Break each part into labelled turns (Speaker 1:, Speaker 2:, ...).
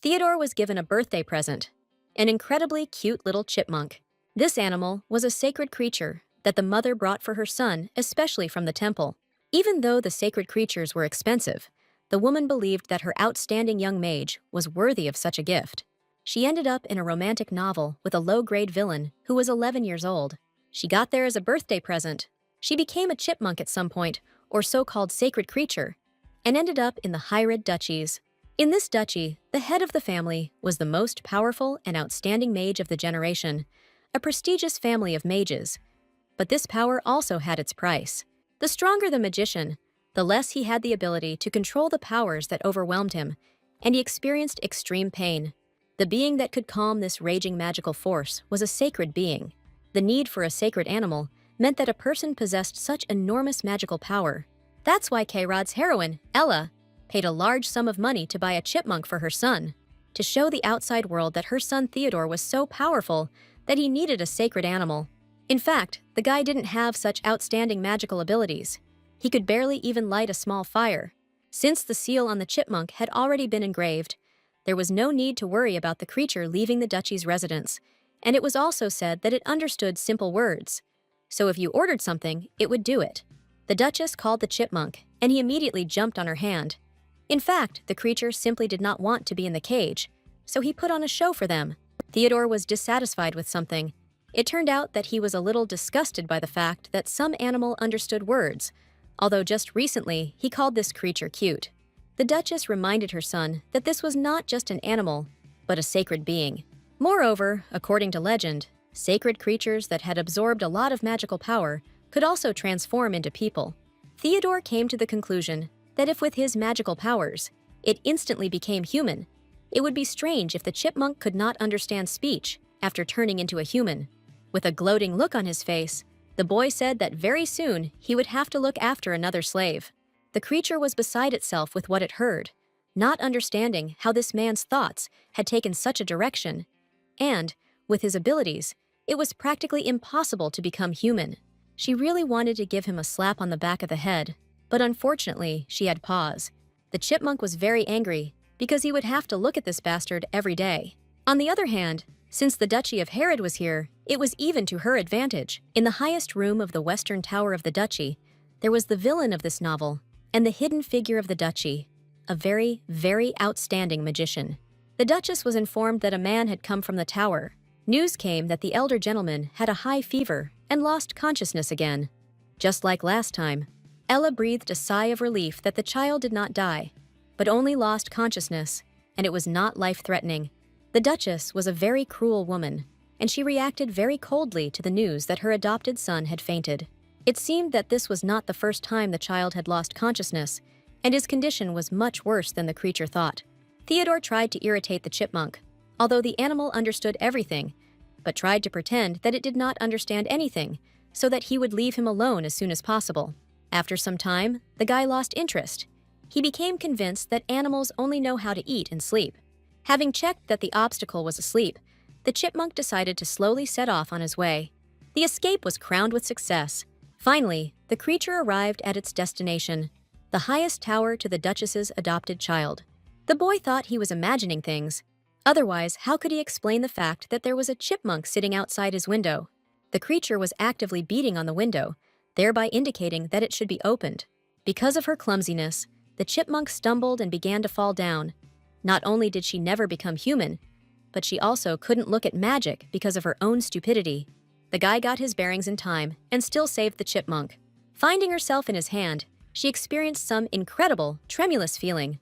Speaker 1: Theodore was given a birthday present, an incredibly cute little chipmunk. This animal was a sacred creature that the mother brought for her son, especially from the temple. Even though the sacred creatures were expensive, the woman believed that her outstanding young mage was worthy of such a gift. She ended up in a romantic novel with a low-grade villain who was 11 years old. She got there as a birthday present. She became a chipmunk at some point, or so-called sacred creature, and ended up in the Hyride Duchies. In this duchy, the head of the family was the most powerful and outstanding mage of the generation, a prestigious family of mages. But this power also had its price. The stronger the magician, the less he had the ability to control the powers that overwhelmed him, and he experienced extreme pain. The being that could calm this raging magical force was a sacred being. The need for a sacred animal meant that a person possessed such enormous magical power. That's why K-Rod's heroine, Ella, paid a large sum of money to buy a chipmunk for her son, to show the outside world that her son Theodore was so powerful that he needed a sacred animal. In fact, the guy didn't have such outstanding magical abilities. He could barely even light a small fire. Since the seal on the chipmunk had already been engraved, there was no need to worry about the creature leaving the duchy's residence, and it was also said that it understood simple words. So if you ordered something, it would do it. The Duchess called the chipmunk, and he immediately jumped on her hand. In fact, the creature simply did not want to be in the cage, so he put on a show for them. Theodore was dissatisfied with something. It turned out that he was a little disgusted by the fact that some animal understood words, although just recently he called this creature cute. The Duchess reminded her son that this was not just an animal, but a sacred being. Moreover, according to legend, sacred creatures that had absorbed a lot of magical power could also transform into people. Theodore came to the conclusion that if with his magical powers, it instantly became human, it would be strange if the chipmunk could not understand speech after turning into a human. With a gloating look on his face, the boy said that very soon he would have to look after another slave. The creature was beside itself with what it heard, not understanding how this man's thoughts had taken such a direction, and, with his abilities, it was practically impossible to become human. She really wanted to give him a slap on the back of the head, but unfortunately, she had pause. The chipmunk was very angry because he would have to look at this bastard every day. On the other hand, since the Duchy of Herod was here, it was even to her advantage. In the highest room of the western tower of the duchy, there was the villain of this novel and the hidden figure of the duchy, a very, very outstanding magician. The Duchess was informed that a man had come from the tower. News came that the elder gentleman had a high fever and lost consciousness again. Just like last time, Ella breathed a sigh of relief that the child did not die, but only lost consciousness, and it was not life-threatening. The Duchess was a very cruel woman, and she reacted very coldly to the news that her adopted son had fainted. It seemed that this was not the first time the child had lost consciousness, and his condition was much worse than the creature thought. Theodore tried to irritate the chipmunk, although the animal understood everything, but tried to pretend that it did not understand anything, so that he would leave him alone as soon as possible. After some time, the guy lost interest. He became convinced that animals only know how to eat and sleep. Having checked that the obstacle was asleep, the chipmunk decided to slowly set off on his way. The escape was crowned with success. Finally, the creature arrived at its destination, the highest tower to the Duchess's adopted child. The boy thought he was imagining things. Otherwise, how could he explain the fact that there was a chipmunk sitting outside his window? The creature was actively beating on the window, thereby indicating that it should be opened. Because of her clumsiness, the chipmunk stumbled and began to fall down. Not only did she never become human, but she also couldn't look at magic because of her own stupidity. The guy got his bearings in time and still saved the chipmunk. Finding herself in his hand, she experienced some incredible, tremulous feeling.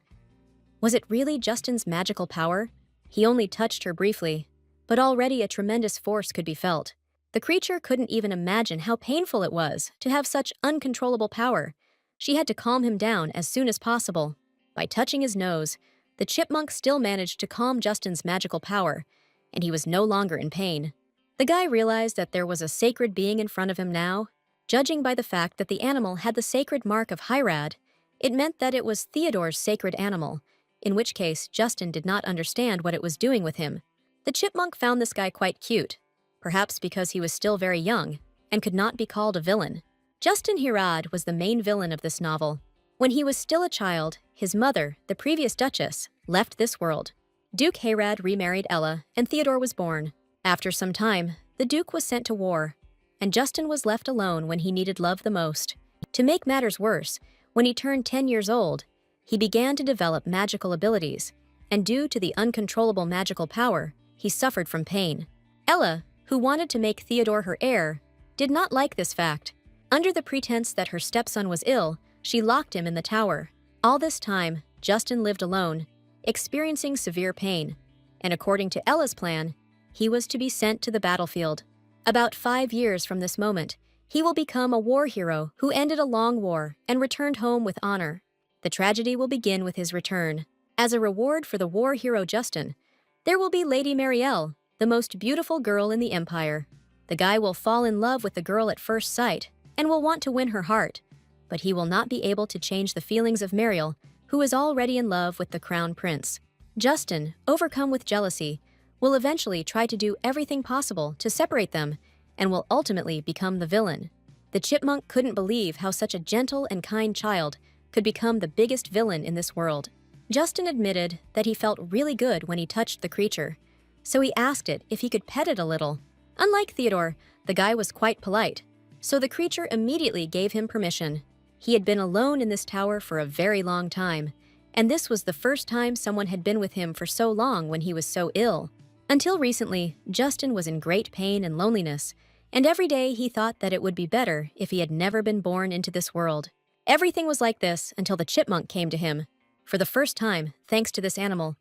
Speaker 1: Was it really Justin's magical power? He only touched her briefly, but already a tremendous force could be felt. The creature couldn't even imagine how painful it was to have such uncontrollable power. She had to calm him down as soon as possible. By touching his nose, the chipmunk still managed to calm Justin's magical power, and he was no longer in pain. The guy realized that there was a sacred being in front of him now. Judging by the fact that the animal had the sacred mark of Hyride, it meant that it was Theodore's sacred animal, in which case Justin did not understand what it was doing with him. The chipmunk found this guy quite cute, perhaps because he was still very young and could not be called a villain. Justin Hirad was the main villain of this novel. When he was still a child, his mother, the previous Duchess, left this world. Duke Hayrad remarried Ella, and Theodore was born. After some time, the Duke was sent to war, and Justin was left alone when he needed love the most. To make matters worse, when he turned 10 years old, he began to develop magical abilities, and due to the uncontrollable magical power, he suffered from pain. Ella, who wanted to make Theodore her heir, did not like this fact. Under the pretense that her stepson was ill, she locked him in the tower. All this time, Justin lived alone, experiencing severe pain, and according to Ella's plan, he was to be sent to the battlefield. About 5 years from this moment, he will become a war hero who ended a long war and returned home with honor. The tragedy will begin with his return. As a reward for the war hero Justin, there will be Lady Marielle, the most beautiful girl in the Empire. The guy will fall in love with the girl at first sight and will want to win her heart, but he will not be able to change the feelings of Marielle, who is already in love with the crown prince. Justin, overcome with jealousy, will eventually try to do everything possible to separate them and will ultimately become the villain. The chipmunk couldn't believe how such a gentle and kind child could become the biggest villain in this world. Justin admitted that he felt really good when he touched the creature, so he asked it if he could pet it a little. Unlike Theodore, the guy was quite polite, so the creature immediately gave him permission. He had been alone in this tower for a very long time, and this was the first time someone had been with him for so long when he was so ill. Until recently, Justin was in great pain and loneliness, and every day he thought that it would be better if he had never been born into this world. Everything was like this until the chipmunk came to him. For the first time, thanks to this animal,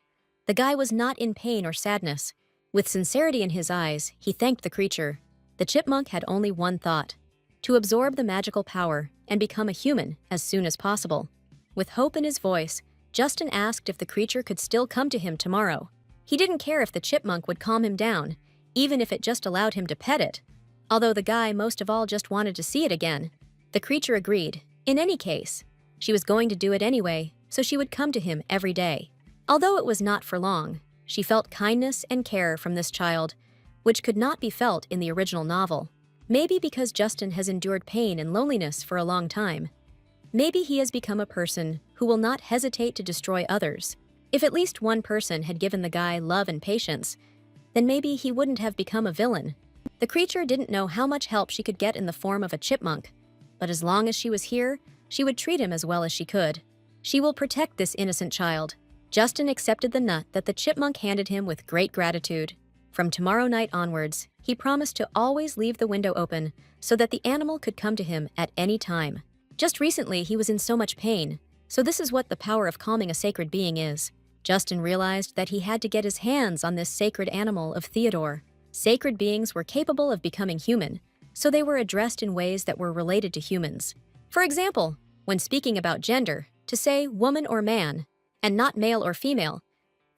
Speaker 1: the guy was not in pain or sadness. With sincerity in his eyes, he thanked the creature. The chipmunk had only one thought: to absorb the magical power and become a human as soon as possible. With hope in his voice, Justin asked if the creature could still come to him tomorrow. He didn't care if the chipmunk would calm him down, even if it just allowed him to pet it. Although the guy most of all just wanted to see it again. The creature agreed. In any case, she was going to do it anyway, so she would come to him every day. Although it was not for long, she felt kindness and care from this child, which could not be felt in the original novel. Maybe because Justin has endured pain and loneliness for a long time. Maybe he has become a person who will not hesitate to destroy others. If at least one person had given the guy love and patience, then maybe he wouldn't have become a villain. The creature didn't know how much help she could get in the form of a chipmunk, but as long as she was here, she would treat him as well as she could. She will protect this innocent child. Justin accepted the nut that the chipmunk handed him with great gratitude. From tomorrow night onwards, he promised to always leave the window open so that the animal could come to him at any time. Just recently, he was in so much pain, so this is what the power of calming a sacred being is. Justin realized that he had to get his hands on this sacred animal of Theodore. Sacred beings were capable of becoming human, so they were addressed in ways that were related to humans. For example, when speaking about gender, to say woman or man, and not male or female,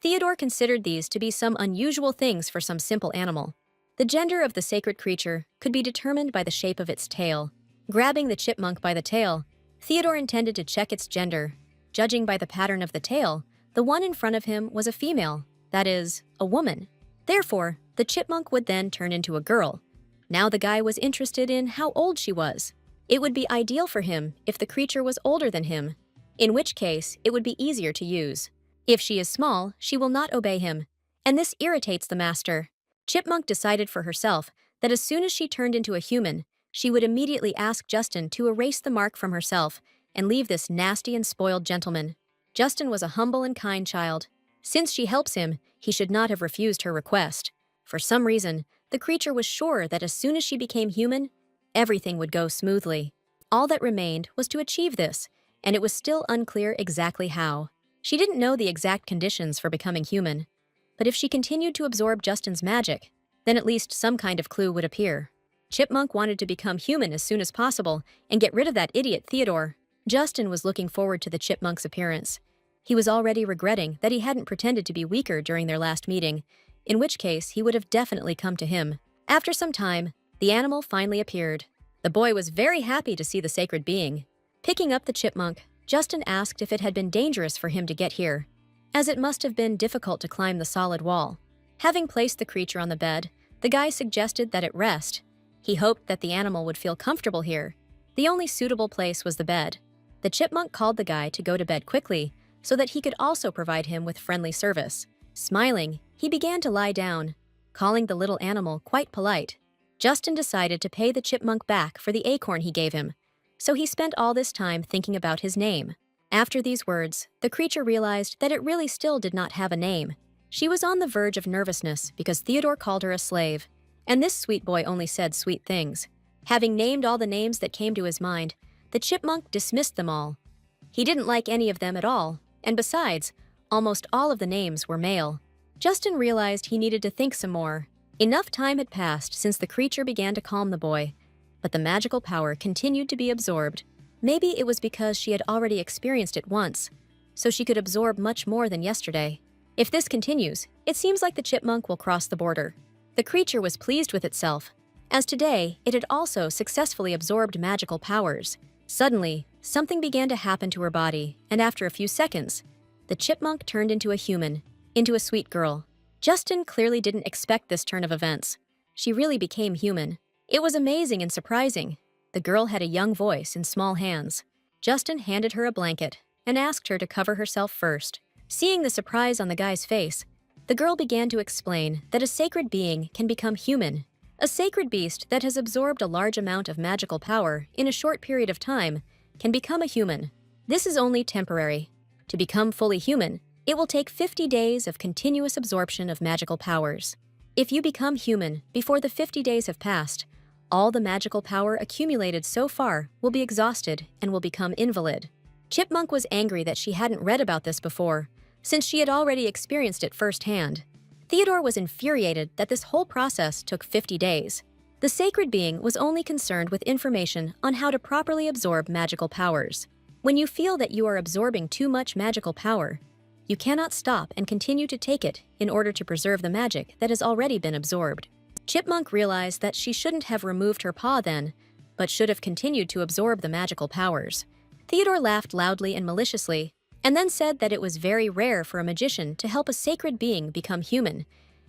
Speaker 1: Theodore considered these to be some unusual things for some simple animal. The gender of the sacred creature could be determined by the shape of its tail. Grabbing the chipmunk by the tail, Theodore intended to check its gender. Judging by the pattern of the tail, the one in front of him was a female, that is, a woman. Therefore, the chipmunk would then turn into a girl. Now the guy was interested in how old she was. It would be ideal for him if the creature was older than him, in which case it would be easier to use. If she is small, she will not obey him, and this irritates the master. Chipmunk decided for herself that as soon as she turned into a human, she would immediately ask Justin to erase the mark from herself and leave this nasty and spoiled gentleman. Justin was a humble and kind child. Since she helps him, he should not have refused her request. For some reason, the creature was sure that as soon as she became human, everything would go smoothly. All that remained was to achieve this, and it was still unclear exactly how. She didn't know the exact conditions for becoming human, but if she continued to absorb Justin's magic, then at least some kind of clue would appear. Chipmunk wanted to become human as soon as possible and get rid of that idiot Theodore. Justin was looking forward to the chipmunk's appearance. He was already regretting that he hadn't pretended to be weaker during their last meeting, in which case he would have definitely come to him. After some time, the animal finally appeared. The boy was very happy to see the sacred being. Picking up the chipmunk, Justin asked if it had been dangerous for him to get here, as it must have been difficult to climb the solid wall. Having placed the creature on the bed, the guy suggested that it rest. He hoped that the animal would feel comfortable here. The only suitable place was the bed. The chipmunk called the guy to go to bed quickly so that he could also provide him with friendly service. Smiling, he began to lie down, calling the little animal quite polite. Justin decided to pay the chipmunk back for the acorn he gave him, so he spent all this time thinking about his name. After these words, the creature realized that it really still did not have a name. She was on the verge of nervousness because Theodore called her a slave, and this sweet boy only said sweet things. Having named all the names that came to his mind, the chipmunk dismissed them all. He didn't like any of them at all, and besides, almost all of the names were male. Justin realized he needed to think some more. Enough time had passed since the creature began to calm the boy, but the magical power continued to be absorbed. Maybe it was because she had already experienced it once, so she could absorb much more than yesterday. If this continues, it seems like the chipmunk will cross the border. The creature was pleased with itself, as today it had also successfully absorbed magical powers. Suddenly, something began to happen to her body, and after a few seconds, the chipmunk turned into a human, into a sweet girl. Justin clearly didn't expect this turn of events. She really became human. It was amazing and surprising. The girl had a young voice and small hands. Justin handed her a blanket and asked her to cover herself first. Seeing the surprise on the guy's face, the girl began to explain that a sacred being can become human. A sacred beast that has absorbed a large amount of magical power in a short period of time can become a human. This is only temporary. To become fully human, it will take 50 days of continuous absorption of magical powers. If you become human before the 50 days have passed, all the magical power accumulated so far will be exhausted and will become invalid. Chipmunk was angry that she hadn't read about this before, since she had already experienced it firsthand. Theodore was infuriated that this whole process took 50 days. The sacred being was only concerned with information on how to properly absorb magical powers. When you feel that you are absorbing too much magical power, you cannot stop and continue to take it in order to preserve the magic that has already been absorbed. Chipmunk realized that she shouldn't have removed her paw then, but should have continued to absorb the magical powers. Theodore laughed loudly and maliciously, and then said that it was very rare for a magician to help a sacred being become human,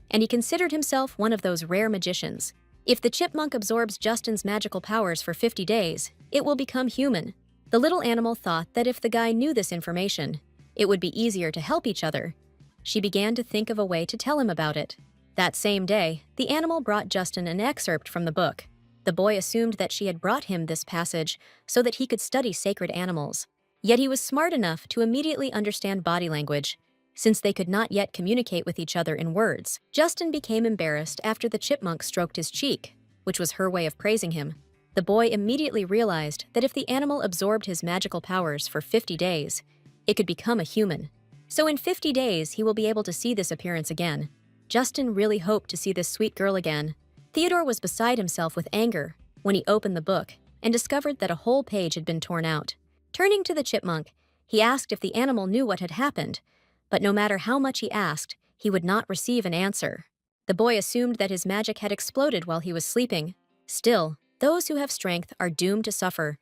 Speaker 1: and he considered himself one of those rare magicians. If the chipmunk absorbs Justin's magical powers for 50 days, it will become human. The little animal thought that if the guy knew this information, it would be easier to help each other. She began to think of a way to tell him about it. That same day, the animal brought Justin an excerpt from the book. The boy assumed that she had brought him this passage so that he could study sacred animals. Yet he was smart enough to immediately understand body language, since they could not yet communicate with each other in words. Justin became embarrassed after the chipmunk stroked his cheek, which was her way of praising him. The boy immediately realized that if the animal absorbed his magical powers for 50 days, it could become a human. So in 50 days, he will be able to see this appearance again. Justin really hoped to see this sweet girl again. Theodore was beside himself with anger when he opened the book and discovered that a whole page had been torn out. Turning to the chipmunk, he asked if the animal knew what had happened, but no matter how much he asked, he would not receive an answer. The boy assumed that his magic had exploded while he was sleeping. Still, those who have strength are doomed to suffer.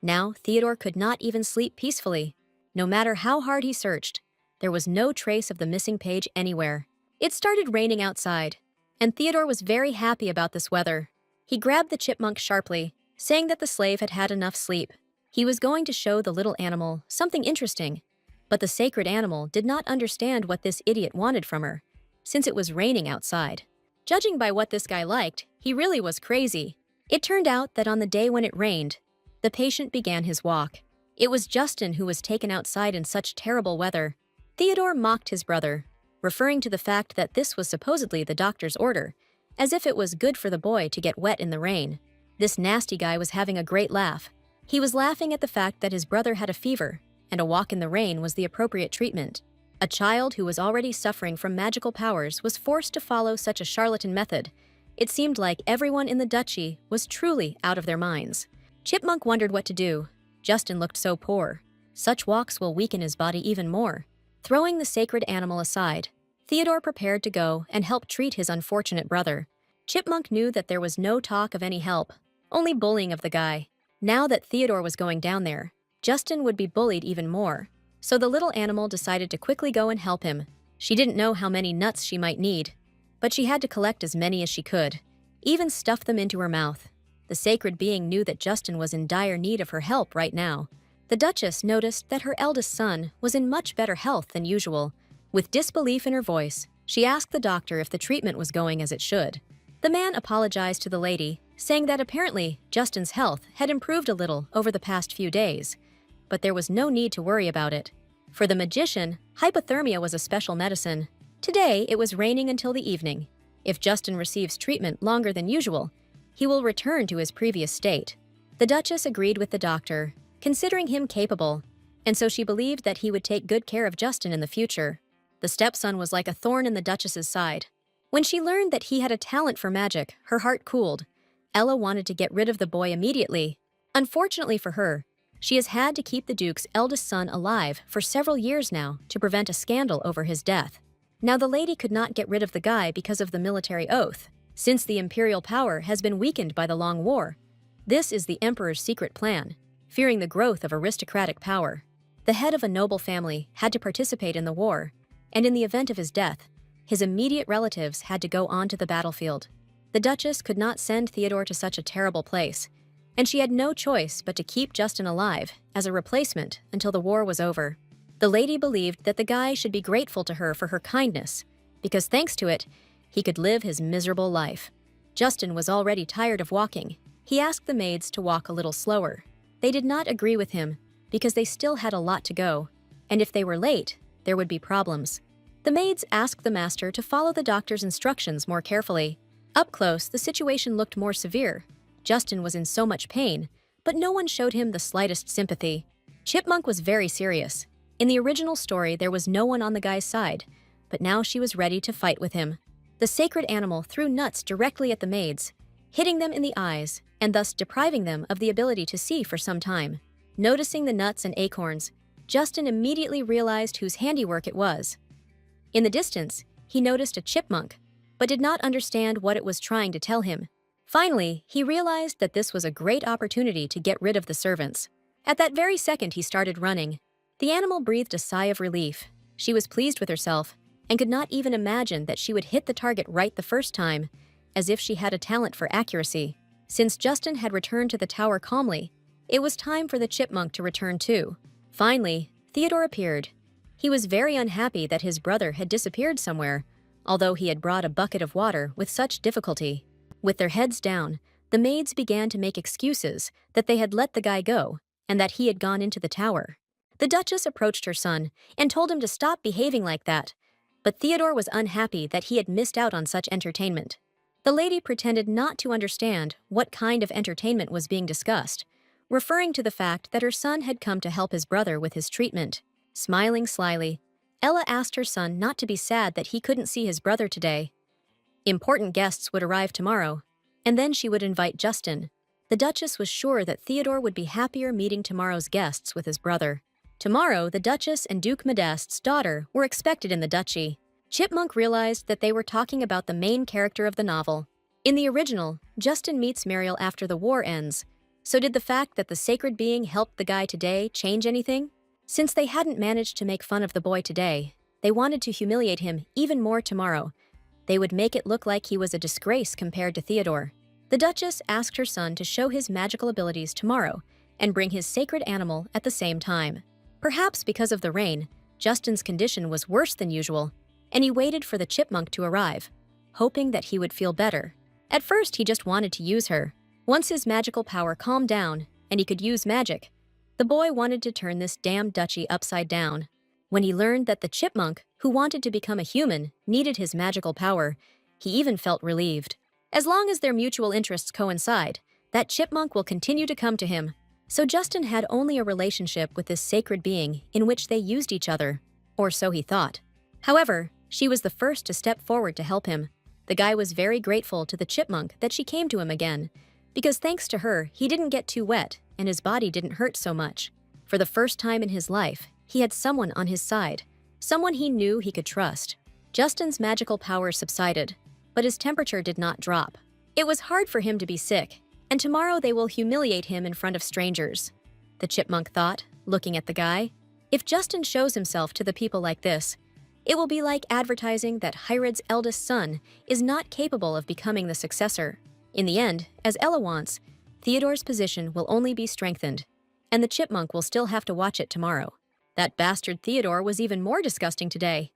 Speaker 1: Now, Theodore could not even sleep peacefully. No matter how hard he searched, there was no trace of the missing page anywhere. It started raining outside, and Theodore was very happy about this weather. He grabbed the chipmunk sharply, saying that the slave had had enough sleep. He was going to show the little animal something interesting, but the sacred animal did not understand what this idiot wanted from her, since it was raining outside. Judging by what this guy liked, he really was crazy. It turned out that on the day when it rained, the patient began his walk. It was Justin who was taken outside in such terrible weather. Theodore mocked his brother, referring to the fact that this was supposedly the doctor's order, as if it was good for the boy to get wet in the rain. This nasty guy was having a great laugh. He was laughing at the fact that his brother had a fever, and a walk in the rain was the appropriate treatment. A child who was already suffering from magical powers was forced to follow such a charlatan method. It seemed like everyone in the duchy was truly out of their minds. Chipmunk wondered what to do. Justin looked so poor. Such walks will weaken his body even more. Throwing the sacred animal aside, Theodore prepared to go and help treat his unfortunate brother. Chipmunk knew that there was no talk of any help, only bullying of the guy. Now that Theodore was going down there, Justin would be bullied even more. So the little animal decided to quickly go and help him. She didn't know how many nuts she might need, but she had to collect as many as she could, even stuff them into her mouth. The sacred being knew that Justin was in dire need of her help right now. The Duchess noticed that her eldest son was in much better health than usual, With disbelief in her voice, she asked the doctor if the treatment was going as it should. The man apologized to the lady, saying that apparently Justin's health had improved a little over the past few days, but there was no need to worry about it. For the magician, hypothermia was a special medicine. Today, it was raining until the evening. If Justin receives treatment longer than usual, he will return to his previous state. The Duchess agreed with the doctor, considering him capable, and so she believed that he would take good care of Justin in the future. The stepson was like a thorn in the Duchess's side. When she learned that he had a talent for magic, her heart cooled. Ella wanted to get rid of the boy immediately. Unfortunately for her, she has had to keep the Duke's eldest son alive for several years now to prevent a scandal over his death. Now the lady could not get rid of the guy because of the military oath, since the imperial power has been weakened by the long war. This is the emperor's secret plan, fearing the growth of aristocratic power. The head of a noble family had to participate in the war, and in the event of his death, his immediate relatives had to go on to the battlefield. The Duchess could not send Theodore to such a terrible place, and she had no choice but to keep Justin alive as a replacement until the war was over. The lady believed that the guy should be grateful to her for her kindness, because thanks to it, he could live his miserable life. Justin was already tired of walking. He asked the maids to walk a little slower. They did not agree with him, because they still had a lot to go, and if they were late, there would be problems. The maids asked the master to follow the doctor's instructions more carefully. Up close, the situation looked more severe. Justin was in so much pain, but no one showed him the slightest sympathy. Chipmunk was very serious. In the original story, there was no one on the guy's side, but now she was ready to fight with him. The sacred animal threw nuts directly at the maids, hitting them in the eyes, and thus depriving them of the ability to see for some time. Noticing the nuts and acorns, Justin immediately realized whose handiwork it was. In the distance, he noticed a chipmunk, but did not understand what it was trying to tell him. Finally, he realized that this was a great opportunity to get rid of the servants. At that very second, he started running. The animal breathed a sigh of relief. She was pleased with herself and could not even imagine that she would hit the target right the first time, as if she had a talent for accuracy. Since Justin had returned to the tower calmly, it was time for the chipmunk to return too. Finally, Theodore appeared. He was very unhappy that his brother had disappeared somewhere, although he had brought a bucket of water with such difficulty. With their heads down, the maids began to make excuses that they had let the guy go and that he had gone into the tower. The Duchess approached her son and told him to stop behaving like that, but Theodore was unhappy that he had missed out on such entertainment. The lady pretended not to understand what kind of entertainment was being discussed, referring to the fact that her son had come to help his brother with his treatment. Smiling slyly, Ella asked her son not to be sad that he couldn't see his brother today. Important guests would arrive tomorrow, and then she would invite Justin. The Duchess was sure that Theodore would be happier meeting tomorrow's guests with his brother. Tomorrow, the Duchess and Duke Modeste's daughter were expected in the duchy. Chipmunk realized that they were talking about the main character of the novel. In the original, Justin meets Muriel after the war ends. So did the fact that the sacred being helped the guy today change anything? Since they hadn't managed to make fun of the boy today, they wanted to humiliate him even more tomorrow. They would make it look like he was a disgrace compared to Theodore. The Duchess asked her son to show his magical abilities tomorrow and bring his sacred animal at the same time. Perhaps because of the rain, Justin's condition was worse than usual, and he waited for the chipmunk to arrive, hoping that he would feel better. At first, he just wanted to use her. Once his magical power calmed down and he could use magic, the boy wanted to turn this damned duchy upside down. When he learned that the chipmunk, who wanted to become a human, needed his magical power, he even felt relieved. As long as their mutual interests coincide, that chipmunk will continue to come to him. So Justin had only a relationship with this sacred being in which they used each other, or so he thought. However, she was the first to step forward to help him. The guy was very grateful to the chipmunk that she came to him again, because thanks to her, he didn't get too wet and his body didn't hurt so much. For the first time in his life, he had someone on his side, someone he knew he could trust. Justin's magical power subsided, but his temperature did not drop. It was hard for him to be sick, and tomorrow they will humiliate him in front of strangers. The chipmunk thought, looking at the guy. If Justin shows himself to the people like this, it will be like advertising that Hyrod's eldest son is not capable of becoming the successor. In the end, as Ella wants, Theodore's position will only be strengthened, and the chipmunk will still have to watch it tomorrow. That bastard Theodore was even more disgusting today.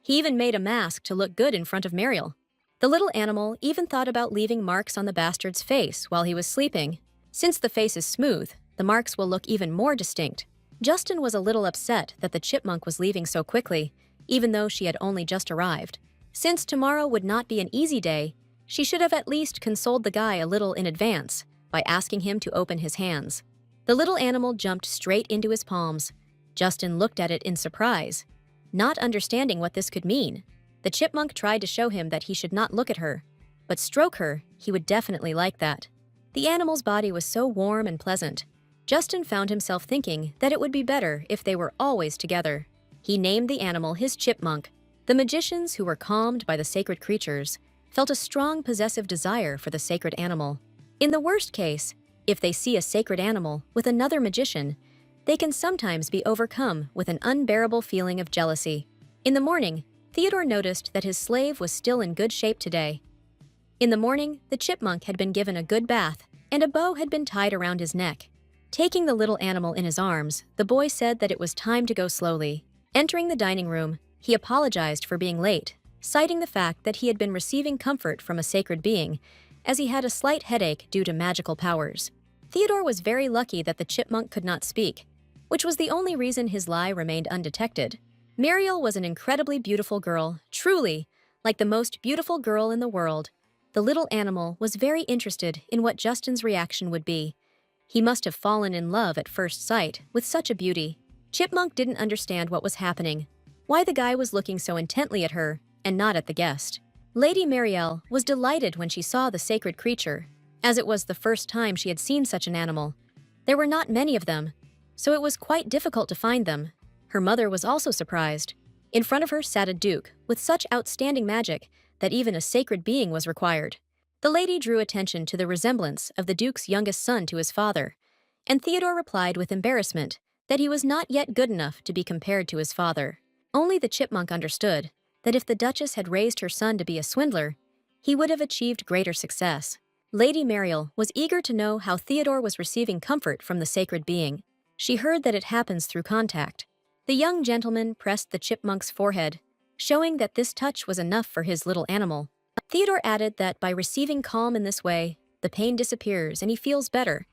Speaker 1: He even made a mask to look good in front of Muriel. The little animal even thought about leaving marks on the bastard's face while he was sleeping. Since the face is smooth, the marks will look even more distinct. Justin was a little upset that the chipmunk was leaving so quickly, even though she had only just arrived. Since tomorrow would not be an easy day, she should have at least consoled the guy a little in advance by asking him to open his hands. The little animal jumped straight into his palms. Justin looked at it in surprise, not understanding what this could mean. The chipmunk tried to show him that he should not look at her, but stroke her, he would definitely like that. The animal's body was so warm and pleasant. Justin found himself thinking that it would be better if they were always together. He named the animal his chipmunk. The magicians, who were calmed by the sacred creatures, felt a strong possessive desire for the sacred animal. In the worst case, if they see a sacred animal with another magician, they can sometimes be overcome with an unbearable feeling of jealousy. In the morning, Theodore noticed that his slave was still in good shape today. In the morning, the chipmunk had been given a good bath, and a bow had been tied around his neck. Taking the little animal in his arms, the boy said that it was time to go slowly. Entering the dining room, he apologized for being late, citing the fact that he had been receiving comfort from a sacred being, as he had a slight headache due to magical powers. Theodore was very lucky that the chipmunk could not speak, which was the only reason his lie remained undetected. Muriel was an incredibly beautiful girl, truly, like the most beautiful girl in the world. The little animal was very interested in what Justin's reaction would be. He must have fallen in love at first sight with such a beauty. Chipmunk didn't understand what was happening, why the guy was looking so intently at her and not at the guest. Lady Marielle was delighted when she saw the sacred creature, as it was the first time she had seen such an animal. There were not many of them, so it was quite difficult to find them. Her mother was also surprised. In front of her sat a duke with such outstanding magic that even a sacred being was required. The lady drew attention to the resemblance of the duke's youngest son to his father, and Theodore replied with embarrassment that he was not yet good enough to be compared to his father. Only the chipmunk understood that if the Duchess had raised her son to be a swindler, he would have achieved greater success. Lady Mariel was eager to know how Theodore was receiving comfort from the sacred being. She heard that it happens through contact. The young gentleman pressed the chipmunk's forehead, showing that this touch was enough for his little animal. Theodore added that by receiving calm in this way, the pain disappears and he feels better.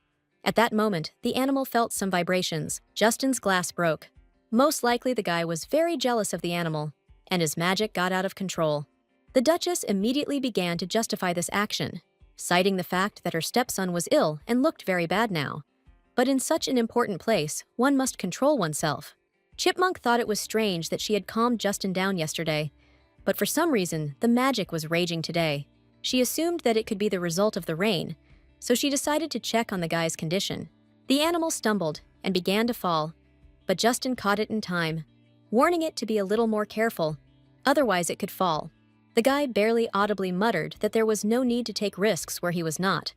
Speaker 1: At that moment, the animal felt some vibrations. Justin's glass broke. Most likely the guy was very jealous of the animal, and his magic got out of control. The Duchess immediately began to justify this action, citing the fact that her stepson was ill and looked very bad now. But in such an important place, one must control oneself. Chipmunk thought it was strange that she had calmed Justin down yesterday, but for some reason, the magic was raging today. She assumed that it could be the result of the rain, so she decided to check on the guy's condition. The animal stumbled and began to fall, but Justin caught it in time, warning it to be a little more careful, otherwise it could fall. The guy barely audibly muttered that there was no need to take risks where he was not,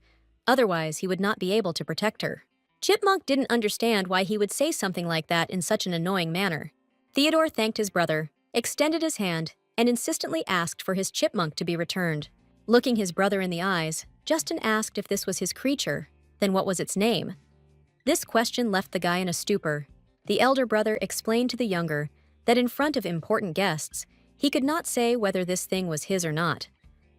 Speaker 1: otherwise he would not be able to protect her. Chipmunk didn't understand why he would say something like that in such an annoying manner. Theodore thanked his brother, extended his hand, and insistently asked for his chipmunk to be returned. Looking his brother in the eyes, Justin asked if this was his creature, then what was its name? This question left the guy in a stupor. The elder brother explained to the younger that in front of important guests, he could not say whether this thing was his or not.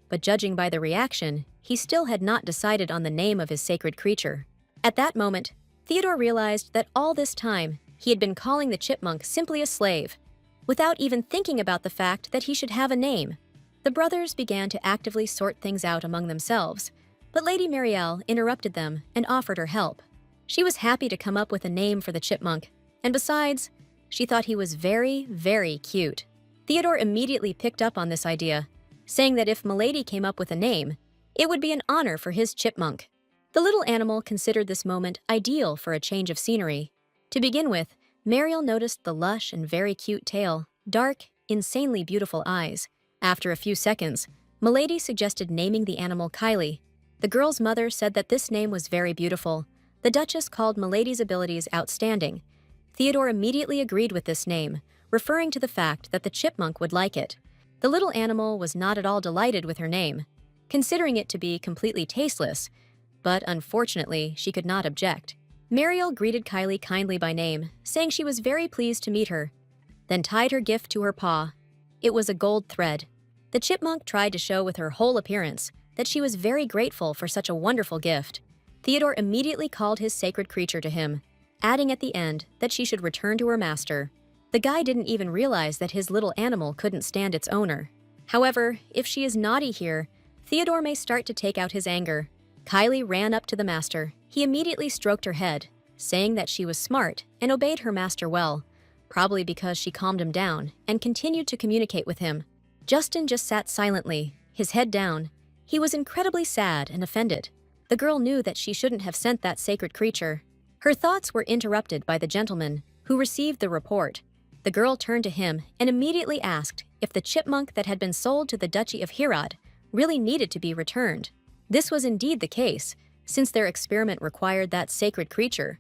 Speaker 1: But judging by the reaction, he still had not decided on the name of his sacred creature. At that moment, Theodore realized that all this time, he had been calling the chipmunk simply a slave, without even thinking about the fact that he should have a name. The brothers began to actively sort things out among themselves, but Lady Marielle interrupted them and offered her help. She was happy to come up with a name for the chipmunk, and besides, she thought he was very, very cute. Theodore immediately picked up on this idea, saying that if Milady came up with a name, it would be an honor for his chipmunk. The little animal considered this moment ideal for a change of scenery. To begin with, Mariel noticed the lush and very cute tail, dark, insanely beautiful eyes. After a few seconds, Milady suggested naming the animal Kylie. The girl's mother said that this name was very beautiful. The Duchess called Milady's abilities outstanding. Theodore immediately agreed with this name, referring to the fact that the chipmunk would like it. The little animal was not at all delighted with her name, considering it to be completely tasteless, but unfortunately, she could not object. Mariel greeted Kylie kindly by name, saying she was very pleased to meet her, then tied her gift to her paw. It was a gold thread. The chipmunk tried to show with her whole appearance that she was very grateful for such a wonderful gift. Theodore immediately called his sacred creature to him, adding at the end that she should return to her master. The guy didn't even realize that his little animal couldn't stand its owner. However, if she is naughty here, Theodore may start to take out his anger. Kylie ran up to the master. He immediately stroked her head, saying that she was smart and obeyed her master well, probably because she calmed him down and continued to communicate with him. Justin just sat silently, his head down. He was incredibly sad and offended. The girl knew that she shouldn't have sent that sacred creature. Her thoughts were interrupted by the gentleman, who received the report. The girl turned to him and immediately asked if the chipmunk that had been sold to the Duchy of Hirad really needed to be returned. This was indeed the case, since their experiment required that sacred creature.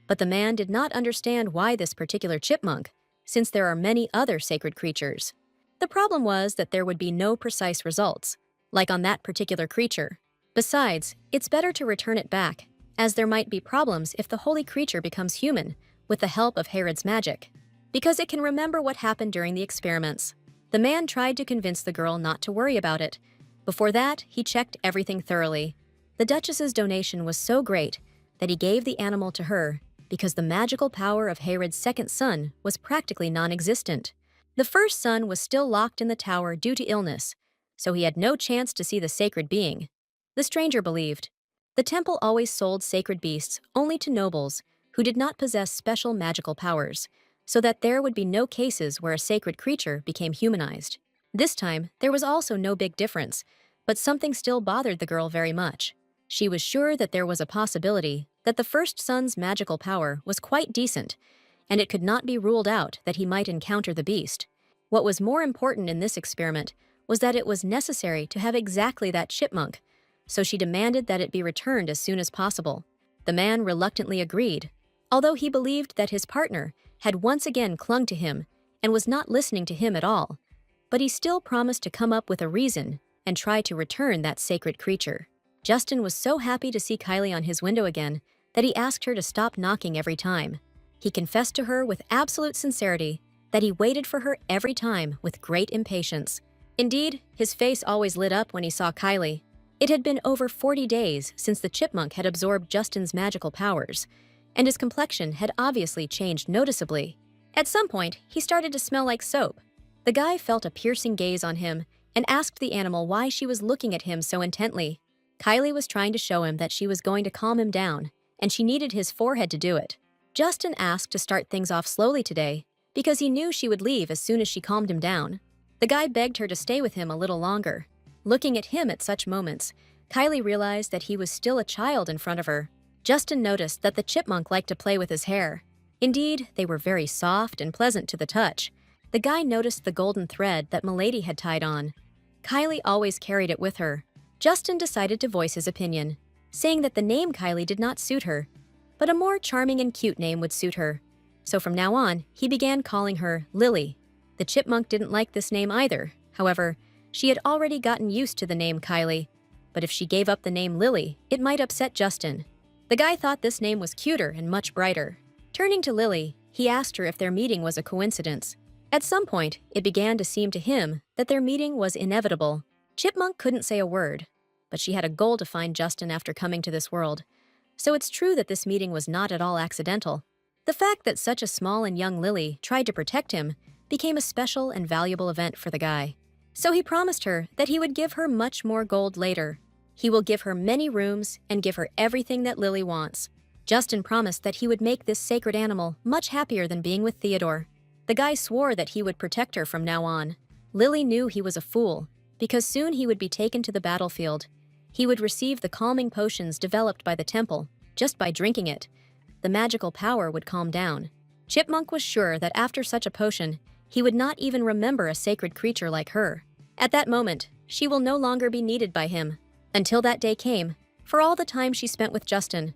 Speaker 1: But the man did not understand why this particular chipmunk, since there are many other sacred creatures. The problem was that there would be no precise results, like on that particular creature. Besides, it's better to return it back, as there might be problems if the holy creature becomes human with the help of Herod's magic, because it can remember what happened during the experiments. The man tried to convince the girl not to worry about it. Before that, he checked everything thoroughly. The Duchess's donation was so great that he gave the animal to her because the magical power of Herod's second son was practically non-existent. The first son was still locked in the tower due to illness, so he had no chance to see the sacred being. The stranger believed. The temple always sold sacred beasts only to nobles who did not possess special magical powers, so that there would be no cases where a sacred creature became humanized. This time, there was also no big difference, but something still bothered the girl very much. She was sure that there was a possibility that the first son's magical power was quite decent, and it could not be ruled out that he might encounter the beast. What was more important in this experiment was that it was necessary to have exactly that chipmunk, so she demanded that it be returned as soon as possible. The man reluctantly agreed, although he believed that his partner had once again clung to him and was not listening to him at all, but he still promised to come up with a reason and try to return that sacred creature. Justin was so happy to see Kylie on his window again that he asked her to stop knocking every time. He confessed to her with absolute sincerity that he waited for her every time with great impatience. Indeed, his face always lit up when he saw Kylie. It had been over 40 days since the chipmunk had absorbed Justin's magical powers, and his complexion had obviously changed noticeably. At some point, he started to smell like soap. The guy felt a piercing gaze on him and asked the animal why she was looking at him so intently. Kylie was trying to show him that she was going to calm him down, and she needed his forehead to do it. Justin asked to start things off slowly today because he knew she would leave as soon as she calmed him down. The guy begged her to stay with him a little longer. Looking at him at such moments, Kylie realized that he was still a child in front of her. Justin noticed that the chipmunk liked to play with his hair. Indeed, they were very soft and pleasant to the touch. The guy noticed the golden thread that Milady had tied on. Kylie always carried it with her. Justin decided to voice his opinion, saying that the name Kylie did not suit her, but a more charming and cute name would suit her. So from now on, he began calling her Lily. The chipmunk didn't like this name either. However, she had already gotten used to the name Kylie, but if she gave up the name Lily, it might upset Justin. The guy thought this name was cuter and much brighter. Turning to Lily, he asked her if their meeting was a coincidence. At some point, it began to seem to him that their meeting was inevitable. Chipmunk couldn't say a word, but she had a goal to find Justin after coming to this world. So it's true that this meeting was not at all accidental. The fact that such a small and young Lily tried to protect him became a special and valuable event for the guy. So he promised her that he would give her much more gold later. He will give her many rooms and give her everything that Lily wants. Justin promised that he would make this sacred animal much happier than being with Theodore. The guy swore that he would protect her from now on. Lily knew he was a fool, because soon he would be taken to the battlefield. He would receive the calming potions developed by the temple, just by drinking it. The magical power would calm down. Chipmunk was sure that after such a potion, he would not even remember a sacred creature like her. At that moment, she will no longer be needed by him. Until that day came, for all the time she spent with Justin,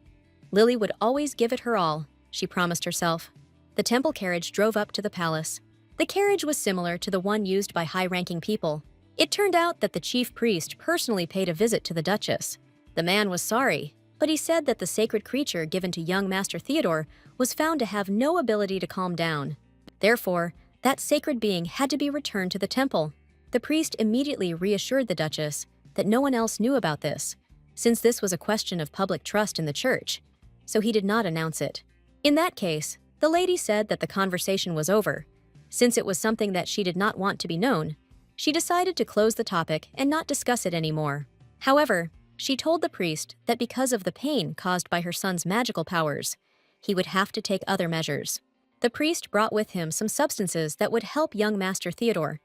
Speaker 1: Lily would always give it her all, she promised herself. The temple carriage drove up to the palace. The carriage was similar to the one used by high-ranking people. It turned out that the chief priest personally paid a visit to the Duchess. The man was sorry, but he said that the sacred creature given to young Master Theodore was found to have no ability to calm down. Therefore, That sacred being had to be returned to the temple. The priest immediately reassured the Duchess that no one else knew about this, since this was a question of public trust in the church, so he did not announce it. In that case, the lady said that the conversation was over. Since it was something that she did not want to be known, she decided to close the topic and not discuss it anymore. However, she told the priest that because of the pain caused by her son's magical powers, he would have to take other measures. The priest brought with him some substances that would help young Master Theodore.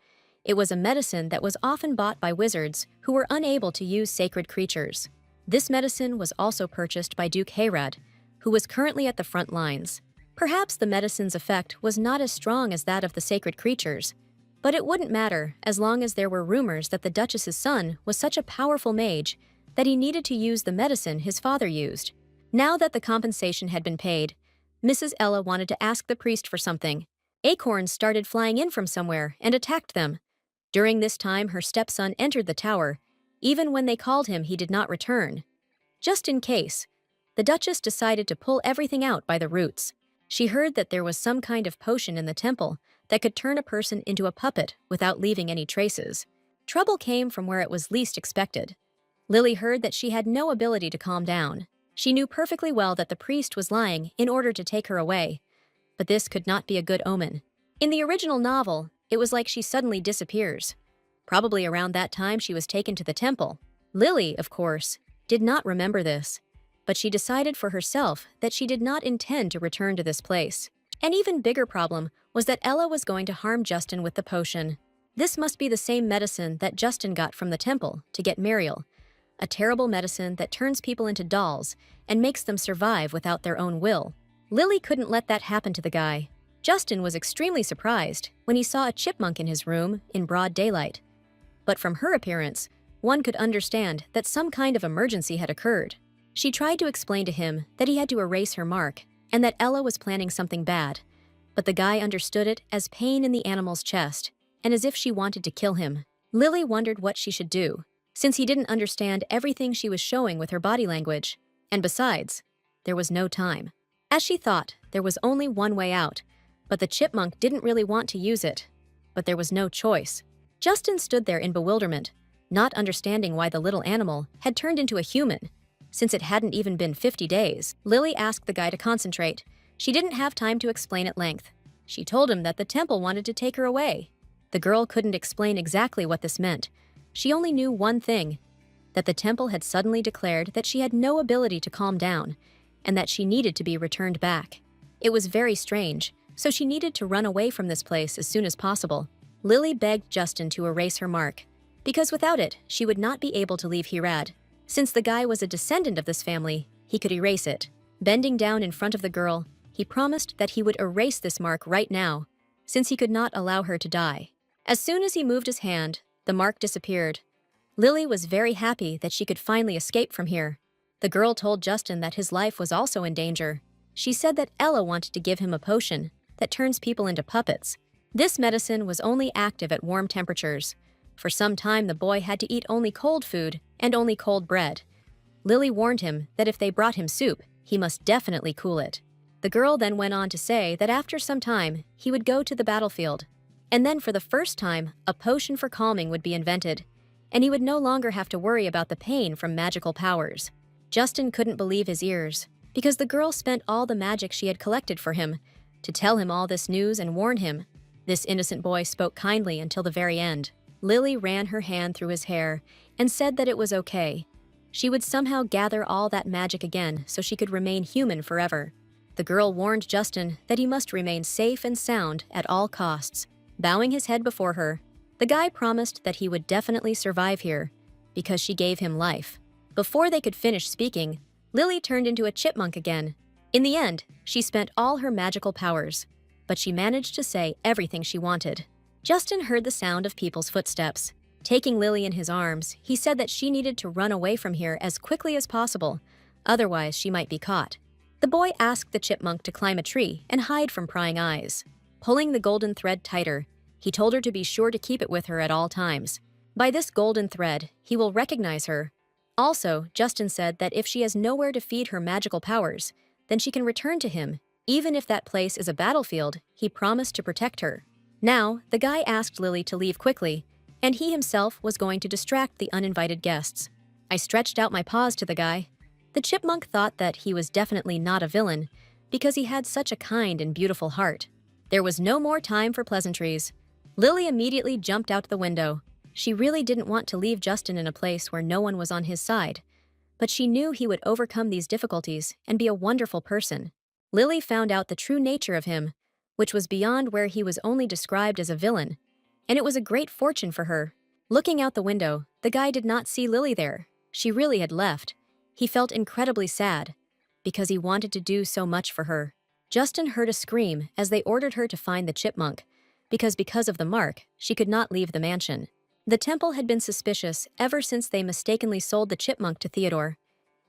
Speaker 1: It was a medicine that was often bought by wizards who were unable to use sacred creatures. This medicine was also purchased by Duke Hayrad, who was currently at the front lines. Perhaps the medicine's effect was not as strong as that of the sacred creatures, but it wouldn't matter as long as there were rumors that the Duchess's son was such a powerful mage that he needed to use the medicine his father used. Now that the compensation had been paid, Mrs. Ella wanted to ask the priest for something. Acorns started flying in from somewhere and attacked them. During this time, her stepson entered the tower. Even when they called him, he did not return. Just in case, the Duchess decided to pull everything out by the roots. She heard that there was some kind of potion in the temple that could turn a person into a puppet without leaving any traces. Trouble came from where it was least expected. Lily heard that she had no ability to calm down. She knew perfectly well that the priest was lying in order to take her away, but this could not be a good omen. In the original novel, it was like she suddenly disappears. Probably around that time she was taken to the temple. Lily, of course, did not remember this, but she decided for herself that she did not intend to return to this place. An even bigger problem was that Ella was going to harm Justin with the potion. This must be the same medicine that Justin got from the temple to get Muriel, a terrible medicine that turns people into dolls and makes them survive without their own will. Lily couldn't let that happen to the guy. Justin was extremely surprised when he saw a chipmunk in his room in broad daylight. But from her appearance, one could understand that some kind of emergency had occurred. She tried to explain to him that he had to erase her mark and that Ella was planning something bad, but the guy understood it as pain in the animal's chest and as if she wanted to kill him. Lily wondered what she should do, since he didn't understand everything she was showing with her body language. And besides, there was no time. As she thought, there was only one way out, but the chipmunk didn't really want to use it. But there was no choice. Justin stood there in bewilderment, not understanding why the little animal had turned into a human, since it hadn't even been 50 days. Lily asked the guy to concentrate. She didn't have time to explain at length. She told him that the temple wanted to take her away. The girl couldn't explain exactly what this meant. She only knew one thing, that the temple had suddenly declared that she had no ability to calm down, and that she needed to be returned back. It was very strange, so she needed to run away from this place as soon as possible. Lily begged Justin to erase her mark, because without it, she would not be able to leave Hirad. Since the guy was a descendant of this family, he could erase it. Bending down in front of the girl, he promised that he would erase this mark right now, since he could not allow her to die. As soon as he moved his hand, the mark disappeared. Lily was very happy that she could finally escape from here. The girl told Justin that his life was also in danger. She said that Ella wanted to give him a potion that turns people into puppets. This medicine was only active at warm temperatures. For some time, the boy had to eat only cold food and only cold bread. Lily warned him that if they brought him soup, he must definitely cool it. The girl then went on to say that after some time, he would go to the battlefield. And then for the first time, a potion for calming would be invented, and he would no longer have to worry about the pain from magical powers. Justin couldn't believe his ears, because the girl spent all the magic she had collected for him to tell him all this news and warn him. This innocent boy spoke kindly until the very end. Lily ran her hand through his hair and said that it was okay. She would somehow gather all that magic again so she could remain human forever. The girl warned Justin that he must remain safe and sound at all costs. Bowing his head before her, the guy promised that he would definitely survive here, because she gave him life. Before they could finish speaking, Lily turned into a chipmunk again. In the end, she spent all her magical powers, but she managed to say everything she wanted. Justin heard the sound of people's footsteps. Taking Lily in his arms, he said that she needed to run away from here as quickly as possible, otherwise she might be caught. The boy asked the chipmunk to climb a tree and hide from prying eyes. Pulling the golden thread tighter, he told her to be sure to keep it with her at all times. By this golden thread, he will recognize her. Also, Justin said that if she has nowhere to feed her magical powers, then she can return to him. Even if that place is a battlefield, he promised to protect her. Now, the guy asked Lily to leave quickly, and he himself was going to distract the uninvited guests. I stretched out my paws to the guy. The chipmunk thought that he was definitely not a villain because he had such a kind and beautiful heart. There was no more time for pleasantries. Lily immediately jumped out the window. She really didn't want to leave Justin in a place where no one was on his side, but she knew he would overcome these difficulties and be a wonderful person. Lily found out the true nature of him, which was beyond where he was only described as a villain, and it was a great fortune for her. Looking out the window, the guy did not see Lily there. She really had left. He felt incredibly sad, because he wanted to do so much for her. Justin heard a scream as they ordered her to find the chipmunk, because of the mark, she could not leave the mansion. The temple had been suspicious ever since they mistakenly sold the chipmunk to Theodore.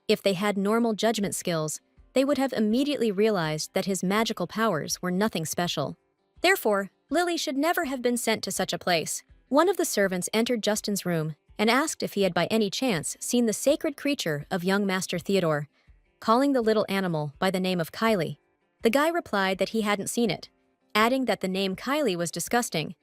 Speaker 1: If they had normal judgment skills, they would have immediately realized that his magical powers were nothing special. Therefore, Lily should never have been sent to such a place. One of the servants entered Justin's room and asked if he had by any chance seen the sacred creature of young Master Theodore, calling the little animal by the name of Kylie. The guy replied that he hadn't seen it, adding that the name Kylie was disgusting,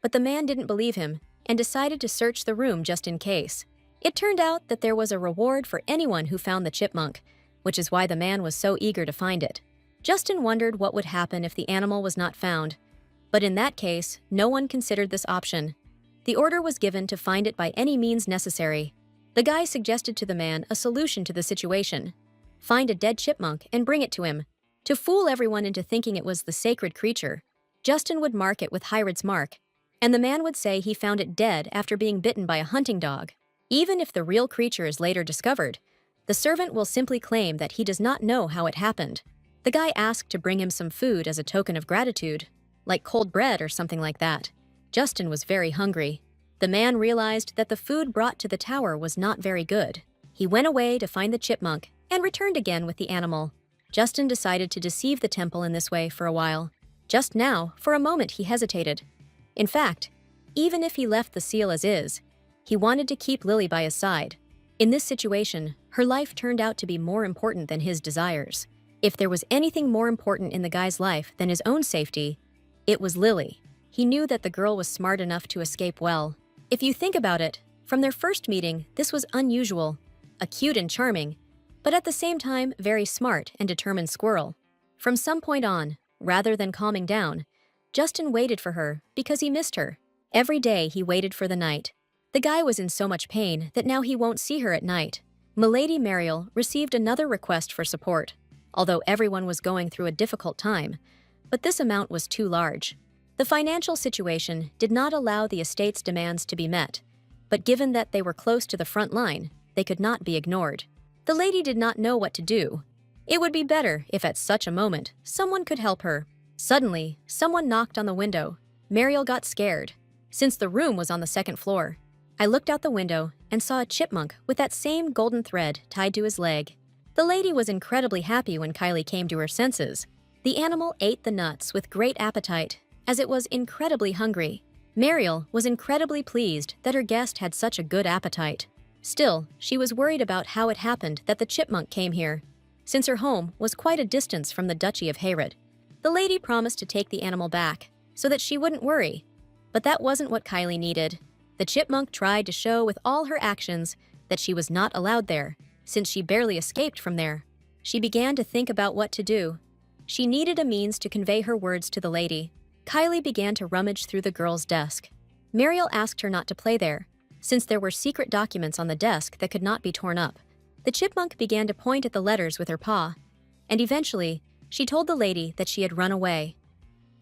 Speaker 1: but the man didn't believe him and decided to search the room just in case. It turned out that there was a reward for anyone who found the chipmunk, which is why the man was so eager to find it. Justin wondered what would happen if the animal was not found, but in that case, no one considered this option. The order was given to find it by any means necessary. The guy suggested to the man a solution to the situation. Find a dead chipmunk and bring it to him. To fool everyone into thinking it was the sacred creature, Justin would mark it with Hyrod's mark, and the man would say he found it dead after being bitten by a hunting dog. Even if the real creature is later discovered, the servant will simply claim that he does not know how it happened. The guy asked to bring him some food as a token of gratitude, like cold bread or something like that. Justin was very hungry. The man realized that the food brought to the tower was not very good. He went away to find the chipmunk and returned again with the animal. Justin decided to deceive the temple in this way for a while. Just now, for a moment, he hesitated. In fact, even if he left the seal as is, he wanted to keep Lily by his side. In this situation, her life turned out to be more important than his desires. If there was anything more important in the guy's life than his own safety, it was Lily. He knew that the girl was smart enough to escape well. If you think about it, from their first meeting, this was unusual, a cute and charming, but at the same time very smart and determined squirrel. From some point on, rather than calming down, Justin waited for her because he missed her. Every day he waited for the night. The guy was in so much pain that now he won't see her at night. Milady Mariel received another request for support, although everyone was going through a difficult time, but this amount was too large. The financial situation did not allow the estate's demands to be met, but given that they were close to the front line, they could not be ignored. The lady did not know what to do. It would be better if at such a moment someone could help her. Suddenly, someone knocked on the window. Mariel got scared, since the room was on the second floor. I looked out the window and saw a chipmunk with that same golden thread tied to his leg. The lady was incredibly happy when Kylie came to her senses. The animal ate the nuts with great appetite, as it was incredibly hungry. Mariel was incredibly pleased that her guest had such a good appetite. Still, she was worried about how it happened that the chipmunk came here, since her home was quite a distance from the Duchy of Herod. The lady promised to take the animal back, so that she wouldn't worry. But that wasn't what Kylie needed. The chipmunk tried to show with all her actions that she was not allowed there, since she barely escaped from there. She began to think about what to do. She needed a means to convey her words to the lady. Kylie began to rummage through the girl's desk. Mariel asked her not to play there, since there were secret documents on the desk that could not be torn up. The chipmunk began to point at the letters with her paw, and eventually, she told the lady that she had run away.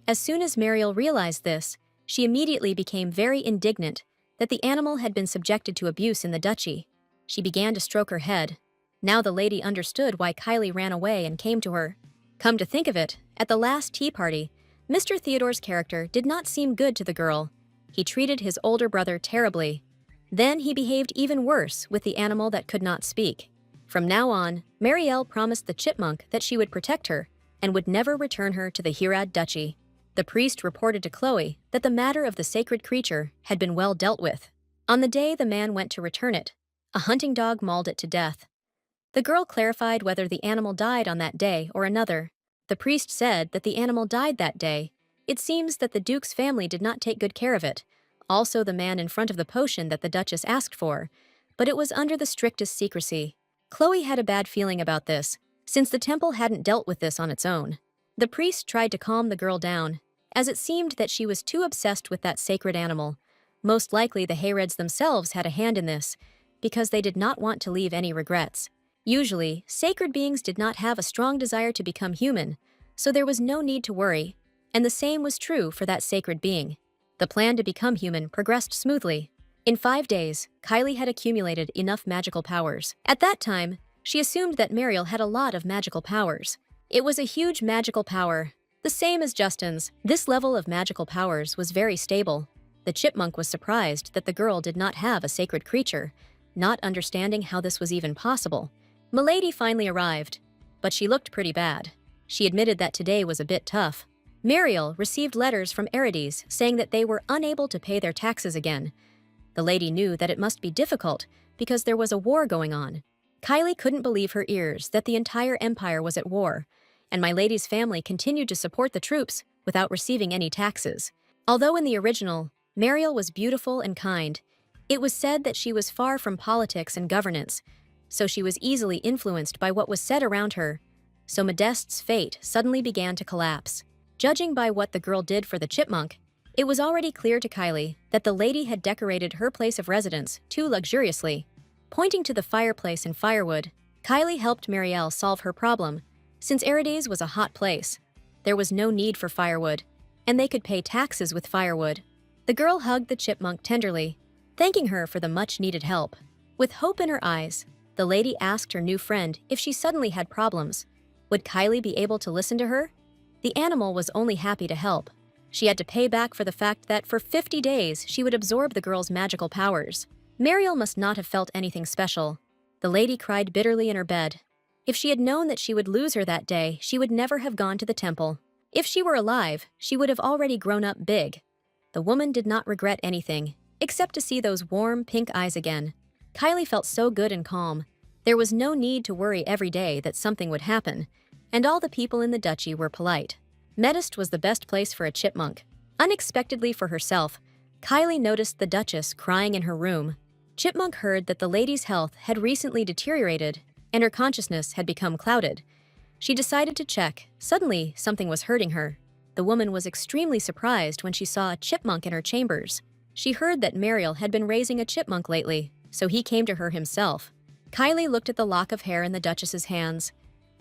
Speaker 1: As soon as Mariel realized this, she immediately became very indignant that the animal had been subjected to abuse in the duchy. She began to stroke her head. Now the lady understood why Kylie ran away and came to her. Come to think of it, at the last tea party, Mr. Theodore's character did not seem good to the girl. He treated his older brother terribly. Then he behaved even worse with the animal that could not speak. From now on, Mariel promised the chipmunk that she would protect her and would never return her to the Herod Duchy. The priest reported to Chloe that the matter of the sacred creature had been well dealt with. On the day the man went to return it, a hunting dog mauled it to death. The girl clarified whether the animal died on that day or another. The priest said that the animal died that day. It seems that the Duke's family did not take good care of it, also the man in front of the potion that the Duchess asked for, but it was under the strictest secrecy. Chloe had a bad feeling about this, since the temple hadn't dealt with this on its own. The priest tried to calm the girl down, as it seemed that she was too obsessed with that sacred animal. Most likely the Hayrids themselves had a hand in this, because they did not want to leave any regrets. Usually, sacred beings did not have a strong desire to become human, so there was no need to worry, and the same was true for that sacred being. The plan to become human progressed smoothly. In 5 days, Kylie had accumulated enough magical powers. At that time, she assumed that Mariel had a lot of magical powers. It was a huge magical power, the same as Justin's. This level of magical powers was very stable. The chipmunk was surprised that the girl did not have a sacred creature, not understanding how this was even possible. Milady finally arrived, but she looked pretty bad. She admitted that today was a bit tough. Mariel received letters from Erides saying that they were unable to pay their taxes again. The lady knew that it must be difficult because there was a war going on. Kylie couldn't believe her ears that the entire empire was at war, and my lady's family continued to support the troops without receiving any taxes. Although in the original, Mariel was beautiful and kind, it was said that she was far from politics and governance, so she was easily influenced by what was said around her. So Modeste's fate suddenly began to collapse. Judging by what the girl did for the chipmunk, it was already clear to Kylie that the lady had decorated her place of residence too luxuriously. Pointing to the fireplace and firewood, Kylie helped Mariel solve her problem. Since Erides was a hot place, there was no need for firewood, and they could pay taxes with firewood. The girl hugged the chipmunk tenderly, thanking her for the much-needed help. With hope in her eyes, the lady asked her new friend if she suddenly had problems. Would Kylie be able to listen to her? The animal was only happy to help. She had to pay back for the fact that for 50 days she would absorb the girl's magical powers. Mariel must not have felt anything special. The lady cried bitterly in her bed. If she had known that she would lose her that day, she would never have gone to the temple. If she were alive, she would have already grown up big. The woman did not regret anything, except to see those warm, pink eyes again. Kylie felt so good and calm. There was no need to worry every day that something would happen, and all the people in the duchy were polite. Medest was the best place for a chipmunk. Unexpectedly for herself, Kylie noticed the Duchess crying in her room. Chipmunk heard that the lady's health had recently deteriorated, and her consciousness had become clouded. She decided to check. Suddenly, something was hurting her. The woman was extremely surprised when she saw a chipmunk in her chambers. She heard that Mariel had been raising a chipmunk lately, so he came to her himself. Kylie looked at the lock of hair in the Duchess's hands.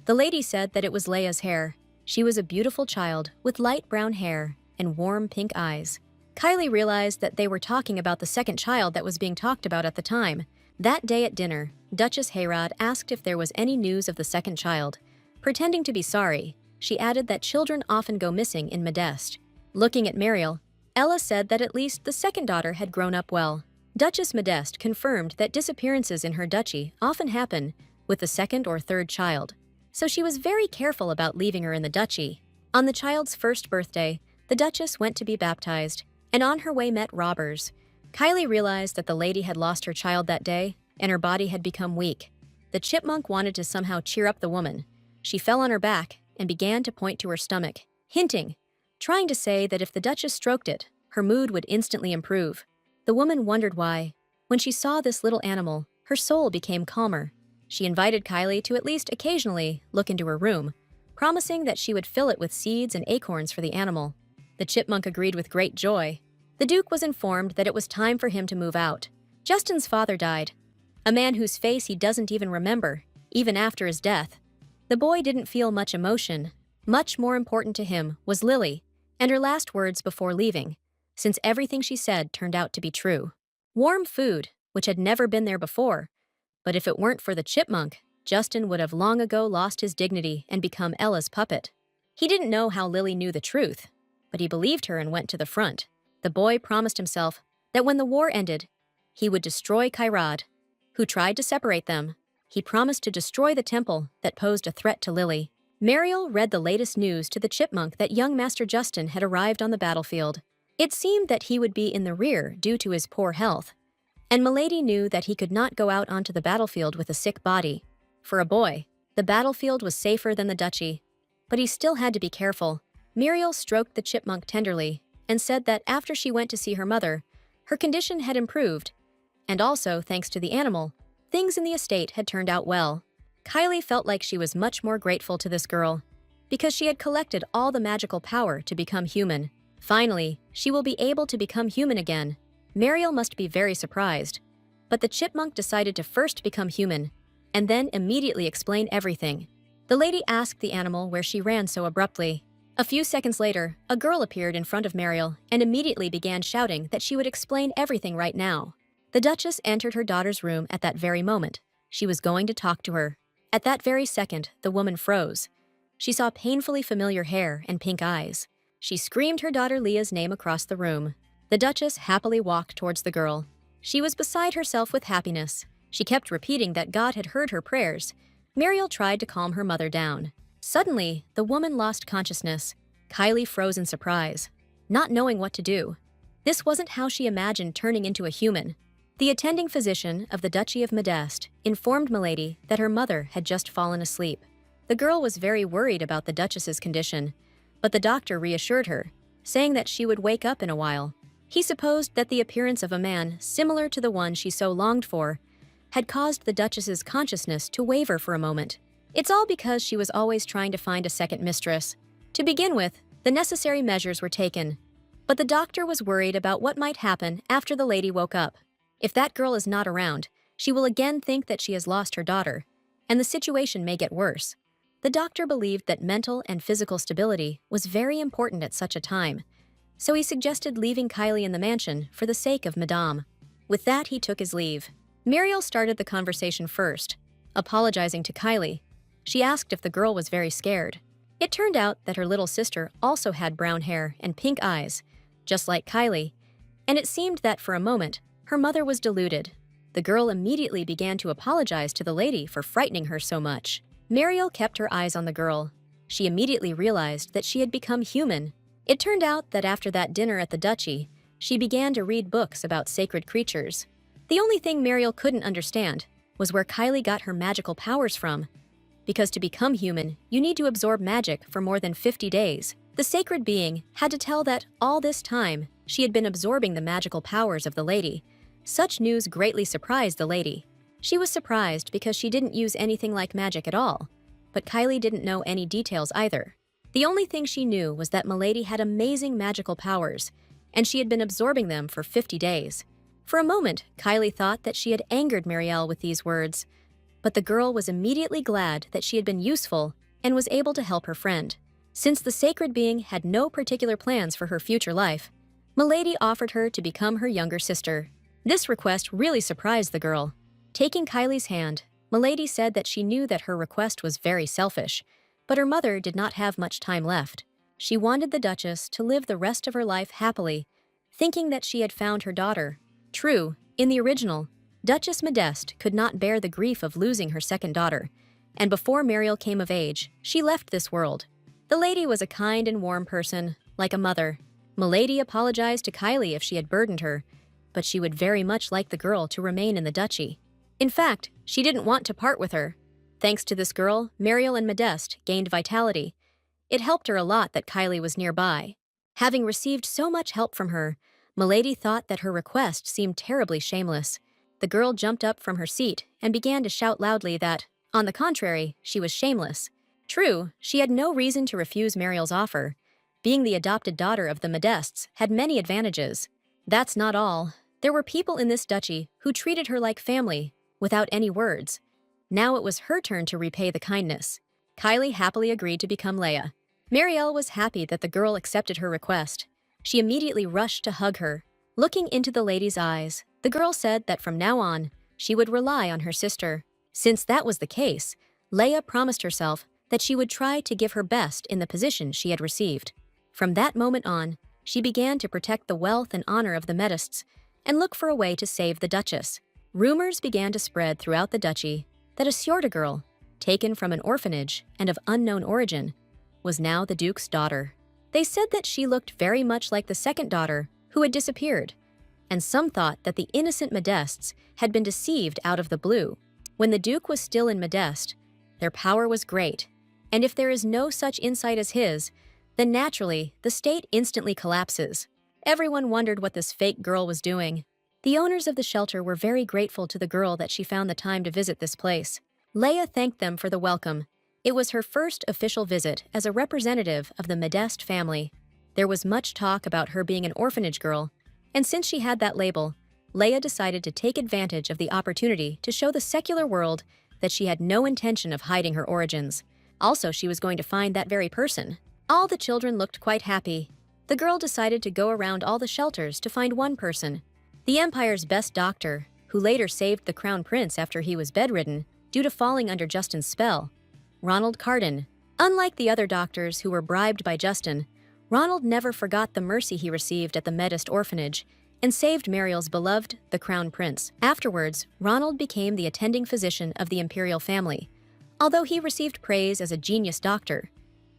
Speaker 1: The lady said that it was Leia's hair. She was a beautiful child with light brown hair and warm pink eyes. Kylie realized that they were talking about the second child that was being talked about at the time. That day at dinner, Duchess Hayrod asked if there was any news of the second child. Pretending to be sorry, she added that children often go missing in Modeste. Looking at Mariel, Ella said that at least the second daughter had grown up well. Duchess Modeste confirmed that disappearances in her duchy often happen with the second or third child, so she was very careful about leaving her in the duchy. On the child's first birthday, the Duchess went to be baptized, and on her way met robbers. Kylie realized that the lady had lost her child that day, and her body had become weak. The chipmunk wanted to somehow cheer up the woman. She fell on her back and began to point to her stomach, hinting, trying to say that if the Duchess stroked it, her mood would instantly improve. The woman wondered why. When she saw this little animal, her soul became calmer. She invited Kylie to at least occasionally look into her room, promising that she would fill it with seeds and acorns for the animal. The chipmunk agreed with great joy. The Duke was informed that it was time for him to move out. Justin's father died, a man whose face he doesn't even remember, even after his death. The boy didn't feel much emotion. Much more important to him was Lily, and her last words before leaving, since everything she said turned out to be true. Warm food, which had never been there before, but if it weren't for the chipmunk, Justin would have long ago lost his dignity and become Ella's puppet. He didn't know how Lily knew the truth, but he believed her and went to the front. The boy promised himself that when the war ended, he would destroy Kairad, who tried to separate them. He promised to destroy the temple that posed a threat to Lily. Mariel read the latest news to the chipmunk that young Master Justin had arrived on the battlefield. It seemed that he would be in the rear due to his poor health, and Milady knew that he could not go out onto the battlefield with a sick body. For a boy, the battlefield was safer than the duchy, but he still had to be careful. Muriel stroked the chipmunk tenderly and said that after she went to see her mother, her condition had improved, and also, thanks to the animal, things in the estate had turned out well. Kylie felt like she was much more grateful to this girl because she had collected all the magical power to become human. Finally, she will be able to become human again. Muriel must be very surprised, but the chipmunk decided to first become human and then immediately explain everything. The lady asked the animal where she ran so abruptly. A few seconds later, a girl appeared in front of Muriel and immediately began shouting that she would explain everything right now. The Duchess entered her daughter's room at that very moment. She was going to talk to her. At that very second, the woman froze. She saw painfully familiar hair and pink eyes. She screamed her daughter Leah's name across the room. The Duchess happily walked towards the girl. She was beside herself with happiness. She kept repeating that God had heard her prayers. Muriel tried to calm her mother down. Suddenly, the woman lost consciousness. Kylie froze in surprise, not knowing what to do. This wasn't how she imagined turning into a human. The attending physician of the Duchy of Modeste informed Milady that her mother had just fallen asleep. The girl was very worried about the Duchess's condition, but the doctor reassured her, saying that she would wake up in a while. He supposed that the appearance of a man similar to the one she so longed for had caused the Duchess's consciousness to waver for a moment. It's all because she was always trying to find a second mistress. To begin with, the necessary measures were taken, but the doctor was worried about what might happen after the lady woke up. If that girl is not around, she will again think that she has lost her daughter, and the situation may get worse. The doctor believed that mental and physical stability was very important at such a time, so he suggested leaving Kylie in the mansion for the sake of Madame. With that, he took his leave. Muriel started the conversation first, apologizing to Kylie. She asked if the girl was very scared. It turned out that her little sister also had brown hair and pink eyes, just like Kylie, and it seemed that for a moment, her mother was deluded. The girl immediately began to apologize to the lady for frightening her so much. Muriel kept her eyes on the girl. She immediately realized that she had become human. It turned out that after that dinner at the duchy, she began to read books about sacred creatures. The only thing Muriel couldn't understand was where Kylie got her magical powers from. Because to become human, you need to absorb magic for more than 50 days. The sacred being had to tell that all this time, she had been absorbing the magical powers of the lady. Such news greatly surprised the lady. She was surprised because she didn't use anything like magic at all, but Kylie didn't know any details either. The only thing she knew was that Milady had amazing magical powers, and she had been absorbing them for 50 days. For a moment, Kylie thought that she had angered Muriel with these words, but the girl was immediately glad that she had been useful and was able to help her friend. Since the sacred being had no particular plans for her future life, Milady offered her to become her younger sister. This request really surprised the girl. Taking Kylie's hand, Milady said that she knew that her request was very selfish, but her mother did not have much time left. She wanted the Duchess to live the rest of her life happily, thinking that she had found her daughter. True, in the original, Duchess Modeste could not bear the grief of losing her second daughter, and before Muriel came of age, she left this world. The lady was a kind and warm person, like a mother. Milady apologized to Kylie if she had burdened her, but she would very much like the girl to remain in the duchy. In fact, she didn't want to part with her. Thanks to this girl, Muriel and Modeste gained vitality. It helped her a lot that Kylie was nearby. Having received so much help from her, Milady thought that her request seemed terribly shameless. The girl jumped up from her seat and began to shout loudly that, on the contrary, she was shameless. True, she had no reason to refuse Muriel's offer. Being the adopted daughter of the Modestes had many advantages. That's not all. There were people in this duchy who treated her like family, without any words. Now it was her turn to repay the kindness. Kylie happily agreed to become Leia. Muriel was happy that the girl accepted her request. She immediately rushed to hug her. Looking into the lady's eyes, the girl said that from now on, she would rely on her sister. Since that was the case, Leia promised herself that she would try to give her best in the position she had received. From that moment on, she began to protect the wealth and honor of the Modestes and look for a way to save the Duchess. Rumors began to spread throughout the duchy that a Sciorda girl, taken from an orphanage and of unknown origin, was now the Duke's daughter. They said that she looked very much like the second daughter who had disappeared, and some thought that the innocent Modestes had been deceived out of the blue. When the Duke was still in Modeste, their power was great, and if there is no such insight as his, Then naturally, the state instantly collapses. Everyone wondered what this fake girl was doing. The owners of the shelter were very grateful to the girl that she found the time to visit this place. Leia thanked them for the welcome. It was her first official visit as a representative of the Modeste family. There was much talk about her being an orphanage girl, and since she had that label, Leia decided to take advantage of the opportunity to show the secular world that she had no intention of hiding her origins. Also, she was going to find that very person. All the children looked quite happy. The girl decided to go around all the shelters to find one person. The Empire's best doctor, who later saved the Crown Prince after he was bedridden due to falling under Justin's spell, Ronald Carden. Unlike the other doctors who were bribed by Justin, Ronald never forgot the mercy he received at the Modeste orphanage and saved Mariel's beloved, the Crown Prince. Afterwards, Ronald became the attending physician of the imperial family, although he received praise as a genius doctor.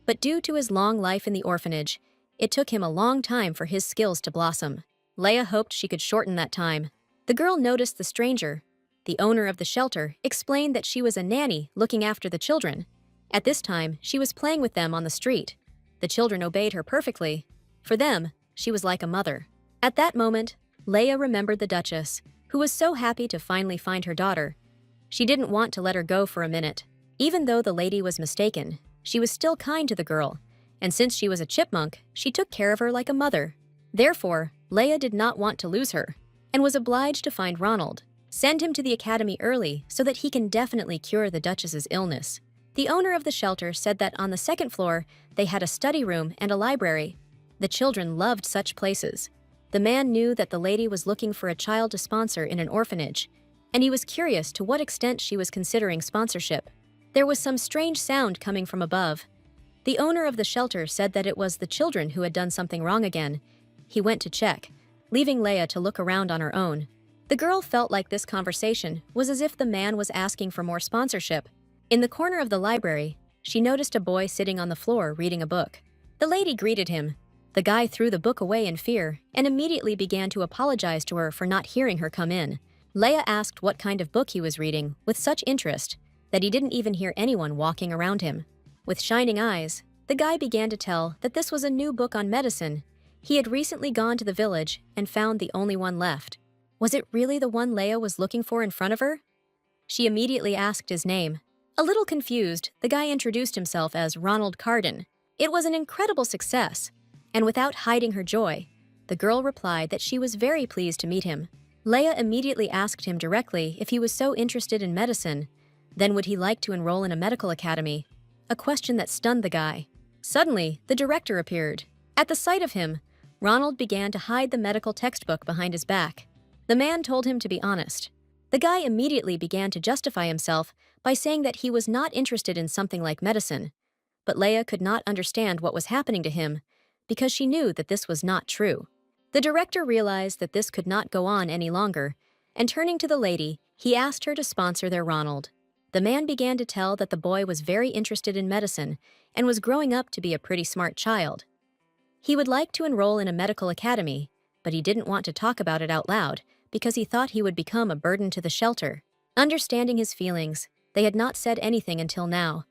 Speaker 1: But due to his long life in the orphanage, it took him a long time for his skills to blossom. Leia hoped she could shorten that time. The girl noticed the stranger. The owner of the shelter explained that she was a nanny looking after the children. At this time, she was playing with them on the street. The children obeyed her perfectly. For them, she was like a mother. At that moment, Leia remembered the Duchess, who was so happy to finally find her daughter. She didn't want to let her go for a minute. Even though the lady was mistaken, she was still kind to the girl, and since she was a chipmunk, she took care of her like a mother. Therefore, Leia did not want to lose her, and was obliged to find Ronald, send him to the academy early so that he can definitely cure the Duchess's illness. The owner of the shelter said that on the second floor, they had a study room and a library. The children loved such places. The man knew that the lady was looking for a child to sponsor in an orphanage, and he was curious to what extent she was considering sponsorship. There was some strange sound coming from above. The owner of the shelter said that it was the children who had done something wrong again. He went to check, leaving Leia to look around on her own. The girl felt like this conversation was as if the man was asking for more sponsorship. In the corner of the library, she noticed a boy sitting on the floor reading a book. The lady greeted him. The guy threw the book away in fear and immediately began to apologize to her for not hearing her come in. Leia asked what kind of book he was reading with such interest that he didn't even hear anyone walking around him. With shining eyes, the guy began to tell that this was a new book on medicine. He had recently gone to the village and found the only one left. Was it really the one Leia was looking for in front of her? She immediately asked his name. A little confused, the guy introduced himself as Ronald Carden. It was an incredible success, and without hiding her joy, the girl replied that she was very pleased to meet him. Leia immediately asked him directly if he was so interested in medicine, then would he like to enroll in a medical academy? A question that stunned the guy. Suddenly, the director appeared. At the sight of him, Ronald began to hide the medical textbook behind his back. The man told him to be honest. The guy immediately began to justify himself by saying that he was not interested in something like medicine. But Leia could not understand what was happening to him because she knew that this was not true. The director realized that this could not go on any longer, and turning to the lady, he asked her to sponsor their Ronald. The man began to tell that the boy was very interested in medicine and was growing up to be a pretty smart child. He would like to enroll in a medical academy, but he didn't want to talk about it out loud because he thought he would become a burden to the shelter. Understanding his feelings, they had not said anything until now.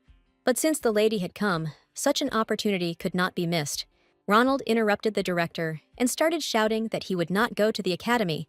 Speaker 1: But since the lady had come, such an opportunity could not be missed. Ronald interrupted the director and started shouting that he would not go to the academy.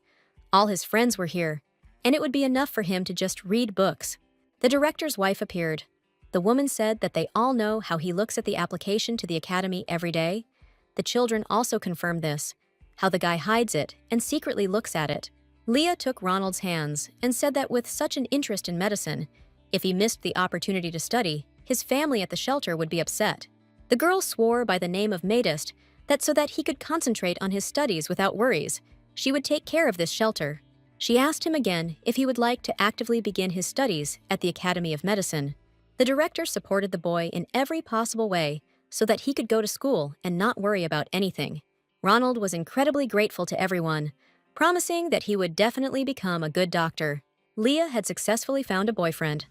Speaker 1: All his friends were here, and it would be enough for him to just read books. The director's wife appeared. The woman said that they all know how he looks at the application to the academy every day. The children also confirmed this, how the guy hides it and secretly looks at it. Leia took Ronald's hands and said that with such an interest in medicine, if he missed the opportunity to study, his family at the shelter would be upset. The girl swore by the name of Modeste that so that he could concentrate on his studies without worries, she would take care of this shelter. She asked him again if he would like to actively begin his studies at the Academy of Medicine. The director supported the boy in every possible way so that he could go to school and not worry about anything. Ronald was incredibly grateful to everyone, promising that he would definitely become a good doctor. Leia had successfully found a boyfriend.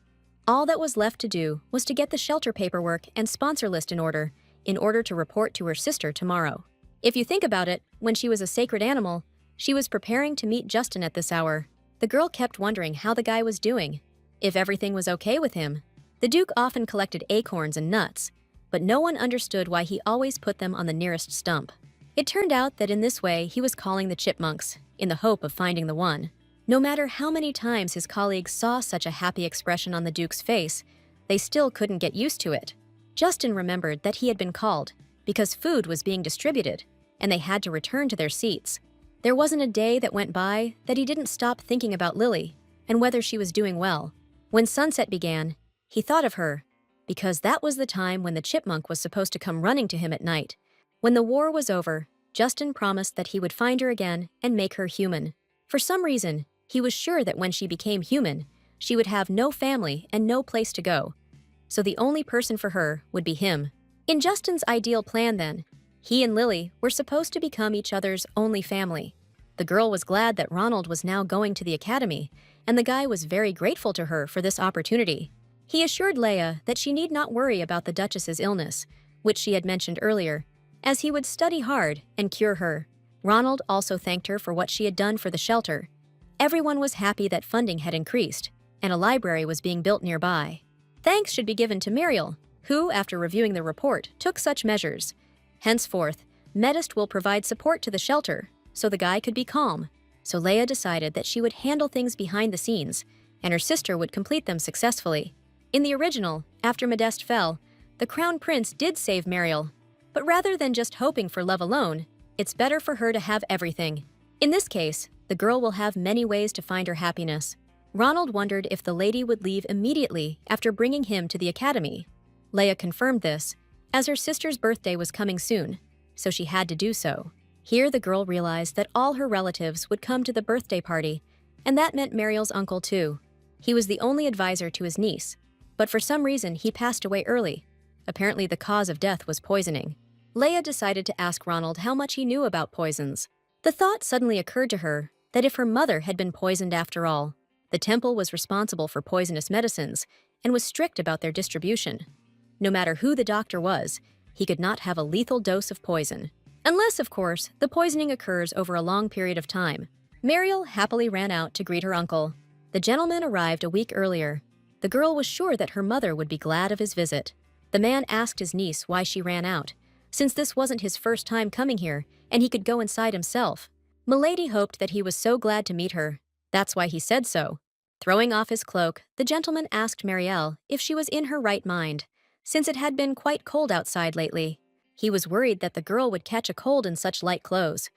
Speaker 1: All that was left to do was to get the shelter paperwork and sponsor list in order to report to her sister tomorrow. If you think about it, when she was a sacred animal, she was preparing to meet Justin at this hour. The girl kept wondering how the guy was doing, if everything was okay with him. The Duke often collected acorns and nuts. but no one understood why he always put them on the nearest stump. It turned out that in this way he was calling the chipmunks, in the hope of finding the one. No matter how many times his colleagues saw such a happy expression on the Duke's face, they still couldn't get used to it. Justin remembered that he had been called because food was being distributed, and they had to return to their seats. There wasn't a day that went by that he didn't stop thinking about Lily and whether she was doing well. When sunset began, he thought of her, because that was the time when the chipmunk was supposed to come running to him at night. When the war was over, Justin promised that he would find her again and make her human. For some reason, he was sure that when she became human, she would have no family and no place to go. So the only person for her would be him. In Justin's ideal plan then, he and Lily were supposed to become each other's only family. The girl was glad that Ronald was now going to the academy, and the guy was very grateful to her for this opportunity. He assured Leia that she need not worry about the Duchess's illness, which she had mentioned earlier, as he would study hard and cure her. Ronald also thanked her for what she had done for the shelter. Everyone was happy that funding had increased, and a library was being built nearby. Thanks should be given to Muriel, who, after reviewing the report, took such measures. Henceforth, Medist will provide support to the shelter, so the guy could be calm. So Leia decided that she would handle things behind the scenes, and her sister would complete them successfully. In the original, after Medest fell, the Crown Prince did save Muriel, but rather than just hoping for love alone, it's better for her to have everything. In this case, the girl will have many ways to find her happiness. Ronald wondered if the lady would leave immediately after bringing him to the academy. Leia confirmed this, as her sister's birthday was coming soon, so she had to do so. Here the girl realized that all her relatives would come to the birthday party, and that meant Muriel's uncle too. He was the only advisor to his niece, but for some reason he passed away early. Apparently the cause of death was poisoning. Leia decided to ask Ronald how much he knew about poisons. The thought suddenly occurred to her that if her mother had been poisoned after all, the temple was responsible for poisonous medicines and was strict about their distribution. No matter who the doctor was, he could not have a lethal dose of poison. Unless, of course, the poisoning occurs over a long period of time. Muriel happily ran out to greet her uncle. The gentleman arrived a week earlier. The girl was sure that her mother would be glad of his visit. The man asked his niece why she ran out, since this wasn't his first time coming here and he could go inside himself. Milady hoped that he was so glad to meet her. That's why he said so. Throwing off his cloak, the gentleman asked Marielle if she was in her right mind, since it had been quite cold outside lately. He was worried that the girl would catch a cold in such light clothes.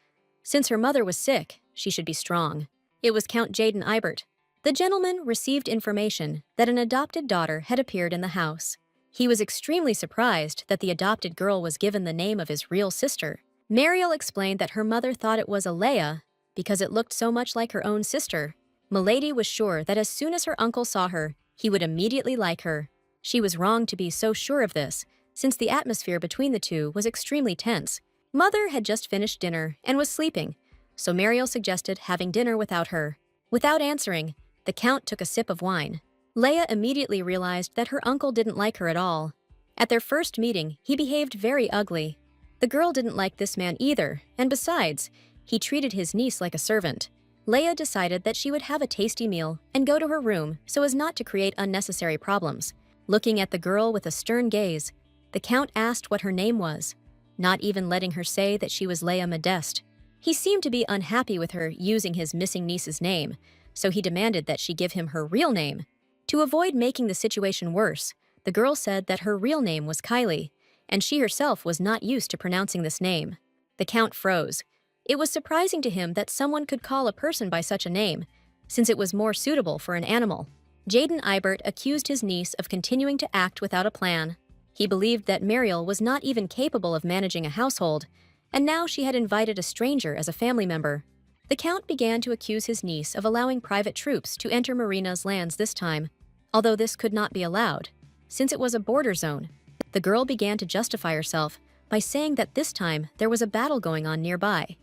Speaker 1: Since her mother was sick, she should be strong. It was Count Jaden Ibert. The gentleman received information that an adopted daughter had appeared in the house. He was extremely surprised that the adopted girl was given the name of his real sister. Mariel explained that her mother thought it was a Leia because it looked so much like her own sister. Milady was sure that as soon as her uncle saw her, he would immediately like her. She was wrong to be so sure of this, since the atmosphere between the two was extremely tense. Mother had just finished dinner and was sleeping, so Mariel suggested having dinner without her. Without answering, the Count took a sip of wine. Leia immediately realized that her uncle didn't like her at all. At their first meeting, he behaved very ugly. The girl didn't like this man either, and besides, he treated his niece like a servant. Leia decided that she would have a tasty meal and go to her room so as not to create unnecessary problems. Looking at the girl with a stern gaze, the Count asked what her name was, not even letting her say that she was Leia Modeste. He seemed to be unhappy with her using his missing niece's name, so he demanded that she give him her real name. To avoid making the situation worse, the girl said that her real name was Kylie, and she herself was not used to pronouncing this name. The Count froze. It was surprising to him that someone could call a person by such a name, since it was more suitable for an animal. Jaden Ibert accused his niece of continuing to act without a plan. He believed that Mariel was not even capable of managing a household, and now she had invited a stranger as a family member. The Count began to accuse his niece of allowing private troops to enter Marina's lands this time, although this could not be allowed, since it was a border zone. The girl began to justify herself by saying that this time there was a battle going on nearby,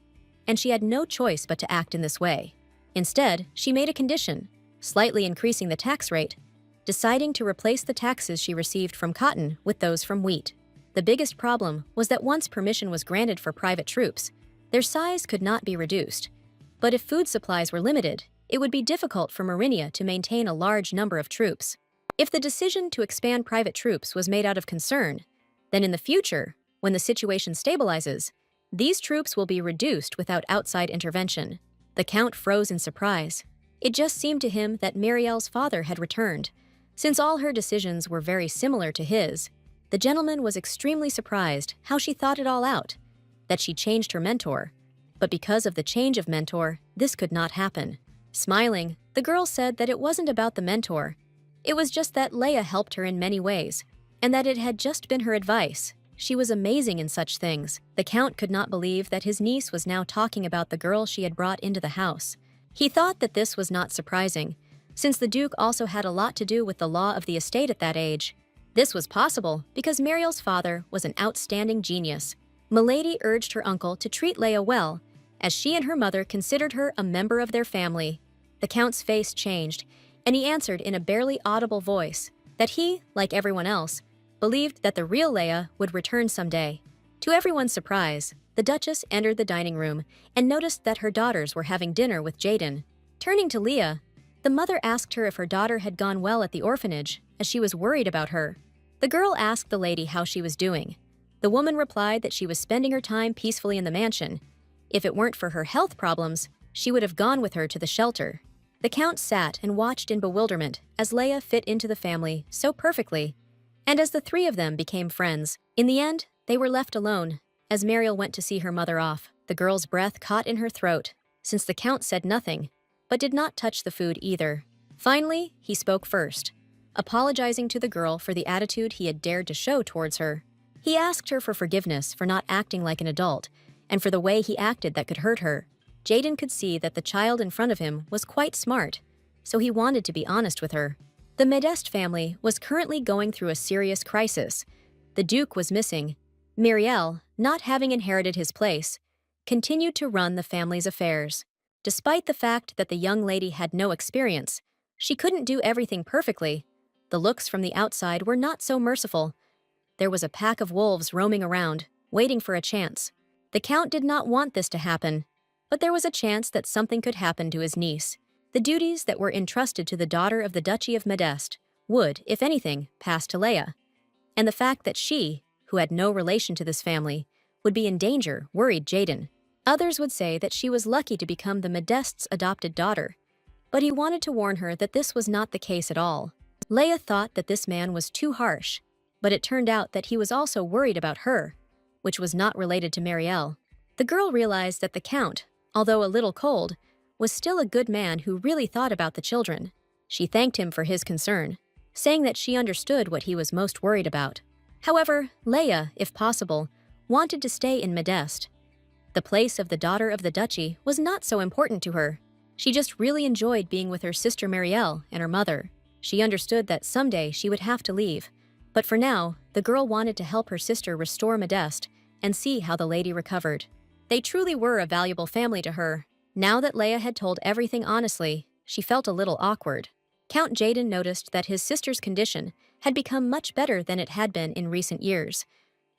Speaker 1: and she had no choice but to act in this way. Instead, she made a condition, slightly increasing the tax rate, deciding to replace the taxes she received from cotton with those from wheat. The biggest problem was that once permission was granted for private troops, their size could not be reduced. But if food supplies were limited, it would be difficult for Marinia to maintain a large number of troops. If the decision to expand private troops was made out of concern, Then in the future, when the situation stabilizes, these troops will be reduced without outside intervention. The Count froze in surprise. It just seemed to him that Muriel's father had returned. Since all her decisions were very similar to his, the gentleman was extremely surprised how she thought it all out, that she changed her mentor. But because of the change of mentor, this could not happen. Smiling, the girl said that it wasn't about the mentor. It was just that Leia helped her in many ways, and that it had just been her advice. She was amazing in such things. The Count could not believe that his niece was now talking about the girl she had brought into the house. He thought that this was not surprising, since the Duke also had a lot to do with the law of the estate at that age. This was possible because Muriel's father was an outstanding genius. Milady urged her uncle to treat Leia well, as she and her mother considered her a member of their family. The Count's face changed, and he answered in a barely audible voice that he, like everyone else, believed that the real Leia would return someday. To everyone's surprise, the Duchess entered the dining room and noticed that her daughters were having dinner with Jaden. Turning to Leia, the mother asked her if her daughter had gone well at the orphanage, as she was worried about her. The girl asked the lady how she was doing. The woman replied that she was spending her time peacefully in the mansion. If it weren't for her health problems, she would have gone with her to the shelter. The Count sat and watched in bewilderment as Leia fit into the family so perfectly. And as the three of them became friends, in the end, they were left alone. As Muriel went to see her mother off, the girl's breath caught in her throat, since the Count said nothing, but did not touch the food either. Finally, he spoke first, apologizing to the girl for the attitude he had dared to show towards her. He asked her for forgiveness for not acting like an adult, and for the way he acted that could hurt her. Jaden could see that the child in front of him was quite smart, so he wanted to be honest with her. The Modeste family was currently going through a serious crisis. The Duke was missing. Muriel, not having inherited his place, continued to run the family's affairs. Despite the fact that the young lady had no experience, she couldn't do everything perfectly. The looks from the outside were not so merciful. There was a pack of wolves roaming around, waiting for a chance. The Count did not want this to happen, but there was a chance that something could happen to his niece. The duties that were entrusted to the daughter of the Duchy of Modeste would, if anything, pass to Leia. And the fact that she, who had no relation to this family, would be in danger worried Jaden. Others would say that she was lucky to become the Modeste's adopted daughter, but he wanted to warn her that this was not the case at all. Leia thought that this man was too harsh, but it turned out that he was also worried about her, which was not related to Muriel. The girl realized that the Count, although a little cold, was still a good man who really thought about the children. She thanked him for his concern, saying that she understood what he was most worried about. However, Leia, if possible, wanted to stay in Modeste. The place of the daughter of the duchy was not so important to her. She just really enjoyed being with her sister Muriel and her mother. She understood that someday she would have to leave, but for now, the girl wanted to help her sister restore Modeste and see how the lady recovered. They truly were a valuable family to her. Now that Leia had told everything honestly, she felt a little awkward. Count Jaden noticed that his sister's condition had become much better than it had been in recent years,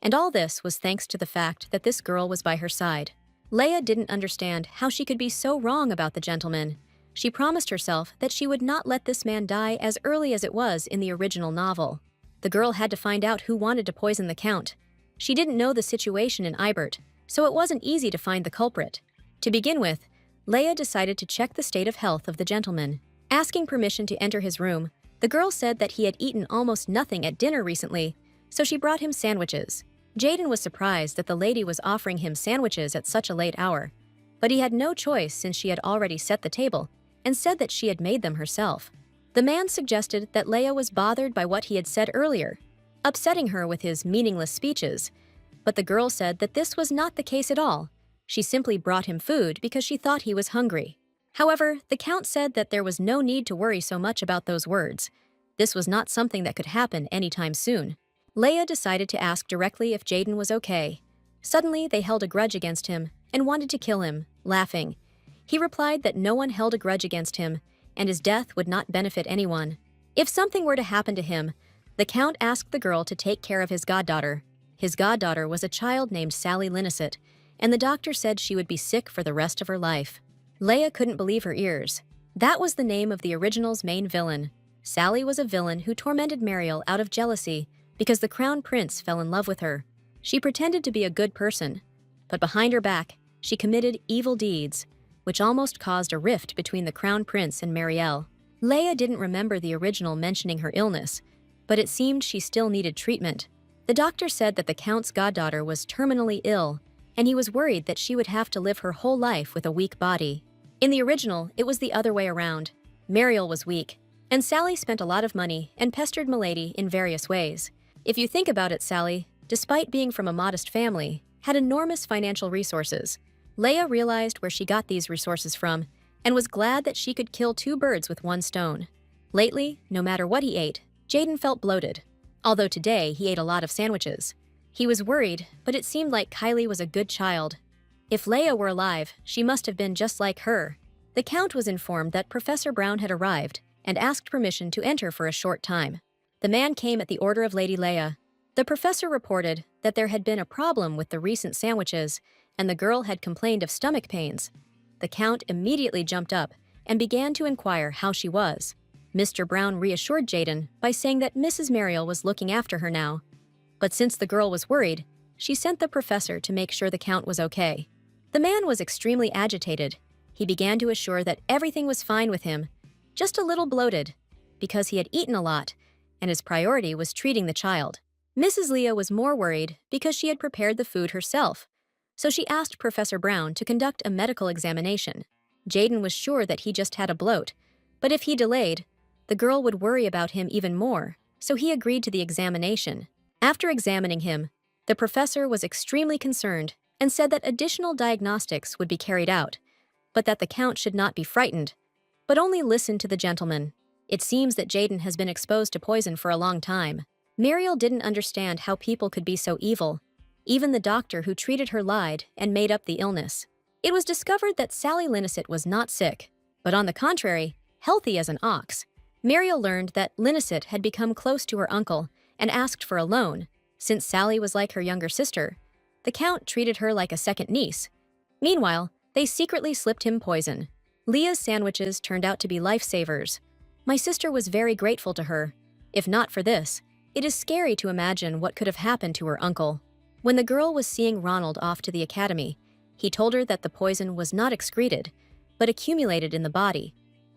Speaker 1: and all this was thanks to the fact that this girl was by her side. Leia didn't understand how she could be so wrong about the gentleman. She promised herself that she would not let this man die as early as it was in the original novel. The girl had to find out who wanted to poison the Count. She didn't know the situation in Ibert, so it wasn't easy to find the culprit. To begin with, Leia decided to check the state of health of the gentleman. Asking permission to enter his room, the girl said that he had eaten almost nothing at dinner recently, so she brought him sandwiches. Jaden was surprised that the lady was offering him sandwiches at such a late hour, but he had no choice since she had already set the table and said that she had made them herself. The man suggested that Leia was bothered by what he had said earlier, upsetting her with his meaningless speeches, but the girl said that this was not the case at all. She simply brought him food because she thought he was hungry. However, the Count said that there was no need to worry so much about those words. This was not something that could happen anytime soon. Leia decided to ask directly if Jaden was okay. Suddenly, they held a grudge against him and wanted to kill him, laughing. He replied that no one held a grudge against him, and his death would not benefit anyone. If something were to happen to him, the Count asked the girl to take care of his goddaughter. His goddaughter was a child named Sally Linnecet, and the doctor said she would be sick for the rest of her life. Leia couldn't believe her ears. That was the name of the original's main villain. Sally was a villain who tormented Muriel out of jealousy, because the crown prince fell in love with her. She pretended to be a good person, but behind her back, she committed evil deeds, which almost caused a rift between the crown prince and Marielle. Leia didn't remember the original mentioning her illness, but it seemed she still needed treatment. The doctor said that the count's goddaughter was terminally ill, and he was worried that she would have to live her whole life with a weak body. In the original, it was the other way around. Marielle was weak, and Sally spent a lot of money and pestered Milady in various ways. If you think about it, Sally, despite being from a modest family, had enormous financial resources. Leia realized where she got these resources from and was glad that she could kill two birds with one stone. Lately, no matter what he ate, Jaden felt bloated. Although today he ate a lot of sandwiches. He was worried, but it seemed like Kylie was a good child. If Leia were alive, she must have been just like her. The Count was informed that Professor Brown had arrived and asked permission to enter for a short time. The man came at the order of Lady Leia. The professor reported that there had been a problem with the recent sandwiches, and the girl had complained of stomach pains. The Count immediately jumped up and began to inquire how she was. Mr. Brown reassured Jaden by saying that Mrs. Mariel was looking after her now. But since the girl was worried, she sent the professor to make sure the Count was okay. The man was extremely agitated. He began to assure that everything was fine with him, just a little bloated, because he had eaten a lot, and his priority was treating the child. Mrs. Leah was more worried because she had prepared the food herself, so she asked Professor Brown to conduct a medical examination. Jaden was sure that he just had a bloat, but if he delayed, the girl would worry about him even more, so he agreed to the examination. After examining him, the professor was extremely concerned and said that additional diagnostics would be carried out, but that the Count should not be frightened, but only listen to the gentleman. It seems that Jaden has been exposed to poison for a long time. Mariel didn't understand how people could be so evil. Even the doctor who treated her lied and made up the illness. It was discovered that Sally Linacet was not sick, but on the contrary, healthy as an ox. Mariel learned that Linacet had become close to her uncle and asked for a loan. Since Sally was like her younger sister, the Count treated her like a second niece. Meanwhile, they secretly slipped him poison. Leah's sandwiches turned out to be lifesavers. My sister was very grateful to her. If not for this, it is scary to imagine what could have happened to her uncle. When the girl was seeing Ronald off to the academy, he told her that the poison was not excreted, but accumulated in the body,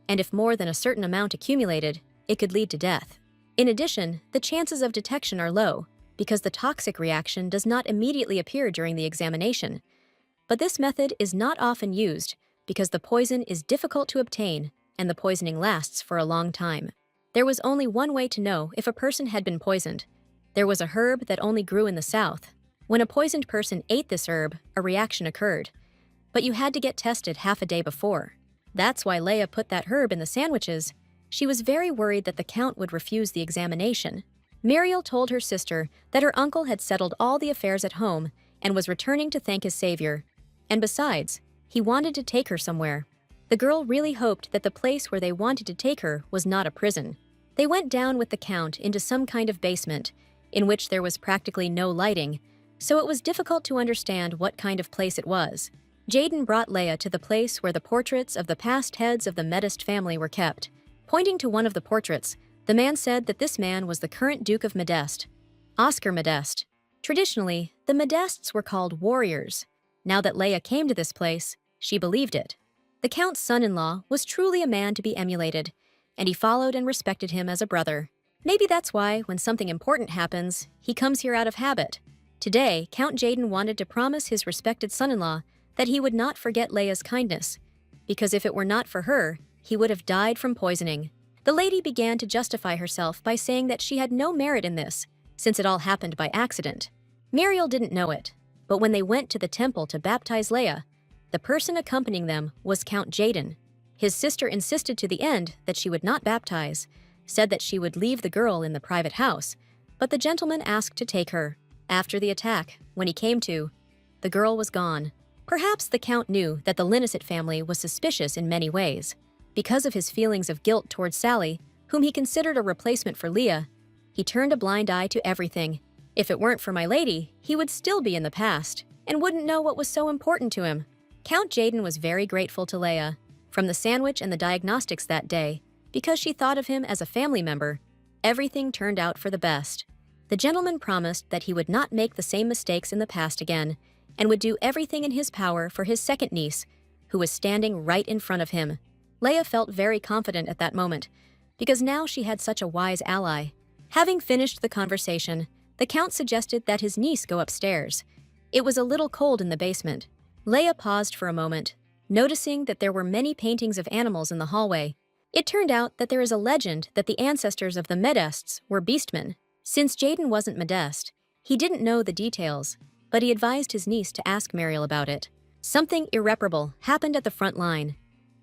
Speaker 1: and if more than a certain amount accumulated, it could lead to death. In addition, the chances of detection are low, because the toxic reaction does not immediately appear during the examination. But this method is not often used because the poison is difficult to obtain and the poisoning lasts for a long time. There was only one way to know if a person had been poisoned. There was a herb that only grew in the south. When a poisoned person ate this herb, a reaction occurred. But you had to get tested half a day before. That's why Leia put that herb in the sandwiches. She was very worried that the Count would refuse the examination. Mariel told her sister that her uncle had settled all the affairs at home and was returning to thank his savior. And besides, he wanted to take her somewhere. The girl really hoped that the place where they wanted to take her was not a prison. They went down with the Count into some kind of basement, in which there was practically no lighting, so it was difficult to understand what kind of place it was. Jaden brought Leia to the place where the portraits of the past heads of the Medest family were kept. Pointing to one of the portraits, the man said that this man was the current Duke of Medest, Oscar Medest. Traditionally, the Medests were called warriors. Now that Leia came to this place, she believed it. The Count's son-in-law was truly a man to be emulated, and he followed and respected him as a brother. Maybe that's why, when something important happens, he comes here out of habit. Today, Count Jaden wanted to promise his respected son-in-law that he would not forget Leia's kindness, because if it were not for her, he would have died from poisoning. The lady began to justify herself by saying that she had no merit in this, since it all happened by accident. Mariel didn't know it, but when they went to the temple to baptize Leia, the person accompanying them was Count Jaden. His sister insisted to the end that she would not baptize, said that she would leave the girl in the private house, but the gentleman asked to take her. After the attack, when he came to, the girl was gone. Perhaps the Count knew that the Linacet family was suspicious in many ways. Because of his feelings of guilt towards Sally, whom he considered a replacement for Leah, he turned a blind eye to everything. If it weren't for my lady, he would still be in the past, and wouldn't know what was so important to him. Count Jaden was very grateful to Leia, from the sandwich and the diagnostics that day, because she thought of him as a family member. Everything turned out for the best. The gentleman promised that he would not make the same mistakes in the past again, and would do everything in his power for his second niece, who was standing right in front of him. Leia felt very confident at that moment, because now she had such a wise ally. Having finished the conversation, the Count suggested that his niece go upstairs. It was a little cold in the basement. Leia paused for a moment, noticing that there were many paintings of animals in the hallway. It turned out that there is a legend that the ancestors of the Medests were beastmen. Since Jaden wasn't Medest, he didn't know the details, but he advised his niece to ask Mariel about it. Something irreparable happened at the front line.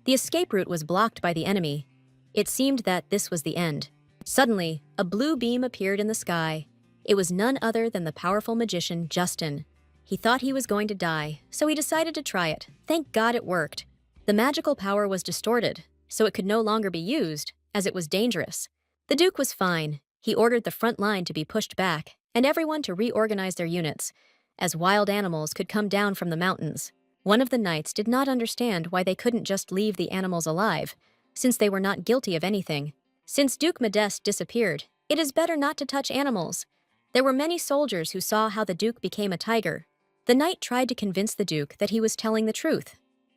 Speaker 1: The escape route was blocked by the enemy. It seemed that this was the end. Suddenly, a blue beam appeared in the sky. It was none other than the powerful magician Justin. He thought he was going to die, so he decided to try it. Thank God it worked. The magical power was distorted, so it could no longer be used, as it was dangerous. The Duke was fine. He ordered the front line to be pushed back, and everyone to reorganize their units, as wild animals could come down from the mountains. One of the knights did not understand why they couldn't just leave the animals alive, since they were not guilty of anything. Since Duke Modeste disappeared, it is better not to touch animals. There were many soldiers who saw how the Duke became a tiger. The knight tried to convince the Duke that he was telling the truth.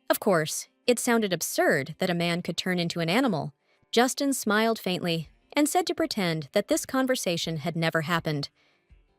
Speaker 1: Of course, it sounded absurd that a man could turn into an animal. Justin smiled faintly and said to pretend that this conversation had never happened.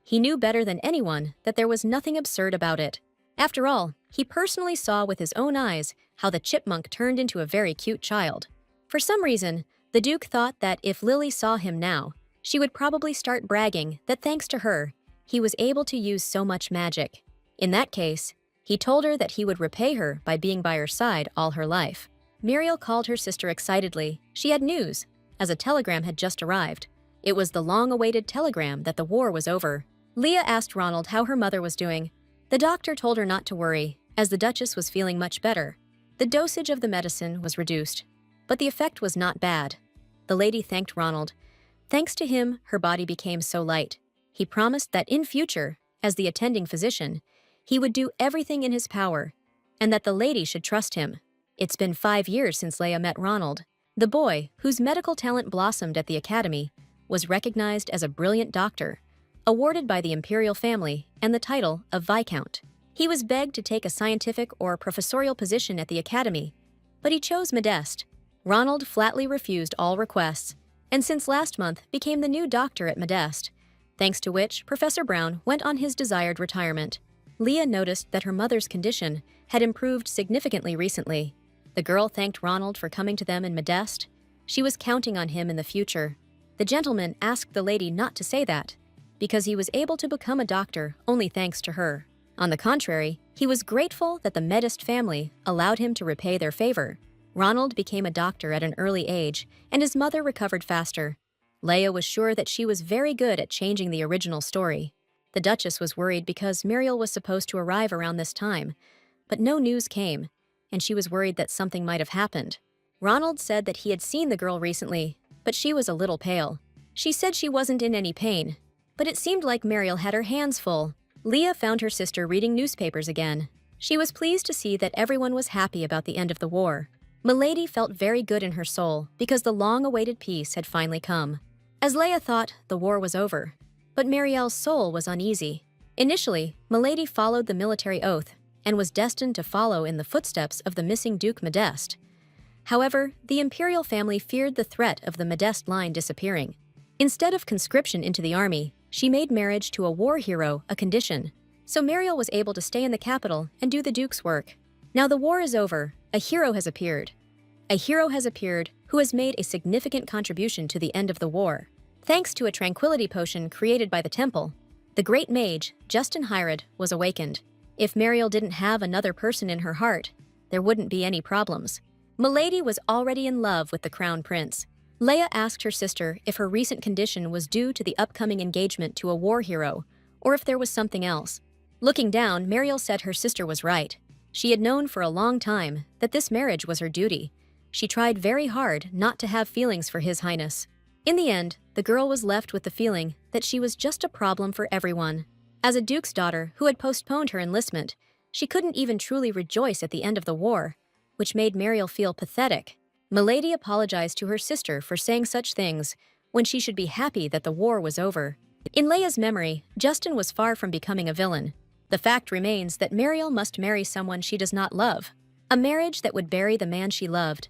Speaker 1: He knew better than anyone that there was nothing absurd about it. After all, he personally saw with his own eyes how the chipmunk turned into a very cute child. For some reason, the Duke thought that if Lily saw him now, she would probably start bragging that thanks to her, he was able to use so much magic. In that case, he told her that he would repay her by being by her side all her life. Muriel called her sister excitedly. She had news, as a telegram had just arrived. It was the long-awaited telegram that the war was over. Leah asked Ronald how her mother was doing. The doctor told her not to worry, as the Duchess was feeling much better. The dosage of the medicine was reduced, but the effect was not bad. The lady thanked Ronald. Thanks to him, her body became so light. He promised that in future, as the attending physician, he would do everything in his power, and that the lady should trust him. It's been 5 years since Leia met Ronald. The boy, whose medical talent blossomed at the academy, was recognized as a brilliant doctor, awarded by the imperial family and the title of Viscount. He was begged to take a scientific or professorial position at the academy, but he chose Modeste. Ronald flatly refused all requests, and since last month became the new doctor at Modeste, thanks to which Professor Brown went on his desired retirement. Leah noticed that her mother's condition had improved significantly recently. The girl thanked Ronald for coming to them in Modeste. She was counting on him in the future. The gentleman asked the lady not to say that, because he was able to become a doctor only thanks to her. On the contrary, he was grateful that the Medest family allowed him to repay their favor. Ronald became a doctor at an early age, and his mother recovered faster. Leia was sure that she was very good at changing the original story. The Duchess was worried because Muriel was supposed to arrive around this time, but no news came, and she was worried that something might have happened. Ronald said that he had seen the girl recently, but she was a little pale. She said she wasn't in any pain, but it seemed like Muriel had her hands full. Leah found her sister reading newspapers again. She was pleased to see that everyone was happy about the end of the war. Milady felt very good in her soul because the long-awaited peace had finally come. As Leia thought, the war was over, but Marielle's soul was uneasy. Initially, Milady followed the military oath and was destined to follow in the footsteps of the missing Duke Modeste. However, the imperial family feared the threat of the Modeste line disappearing. Instead of conscription into the army, she made marriage to a war hero a condition, so Mariel was able to stay in the capital and do the Duke's work. Now the war is over, a hero has appeared. A hero has appeared who has made a significant contribution to the end of the war. Thanks to a tranquility potion created by the temple, the great mage, Justin Hyrod, was awakened. If Mariel didn't have another person in her heart, there wouldn't be any problems. Milady was already in love with the crown prince. Leia asked her sister if her recent condition was due to the upcoming engagement to a war hero, or if there was something else. Looking down, Mariel said her sister was right. She had known for a long time that this marriage was her duty. She tried very hard not to have feelings for His Highness. In the end, the girl was left with the feeling that she was just a problem for everyone. As a duke's daughter who had postponed her enlistment, she couldn't even truly rejoice at the end of the war, which made Mariel feel pathetic. Milady apologized to her sister for saying such things when she should be happy that the war was over. In Leia's memory, Justin was far from becoming a villain. The fact remains that Mariel must marry someone she does not love, a marriage that would bury the man she loved.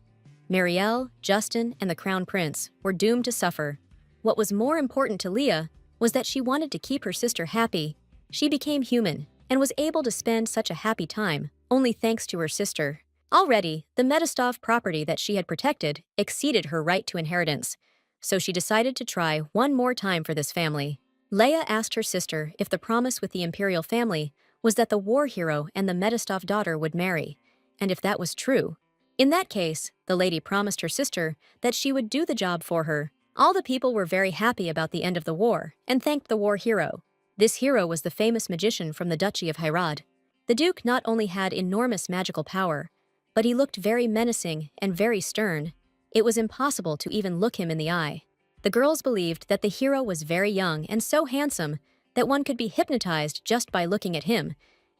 Speaker 1: Mariel, Justin, and the Crown Prince were doomed to suffer. What was more important to Leia was that she wanted to keep her sister happy. She became human and was able to spend such a happy time, only thanks to her sister. Already, the Medistov property that she had protected exceeded her right to inheritance, so she decided to try one more time for this family. Leia asked her sister if the promise with the imperial family was that the war hero and the Medistov daughter would marry, and if that was true. In that case, the lady promised her sister that she would do the job for her. All the people were very happy about the end of the war and thanked the war hero. This hero was the famous magician from the Duchy of Hirad. The Duke not only had enormous magical power, but he looked very menacing and very stern. It was impossible to even look him in the eye. The girls believed that the hero was very young and so handsome that one could be hypnotized just by looking at him,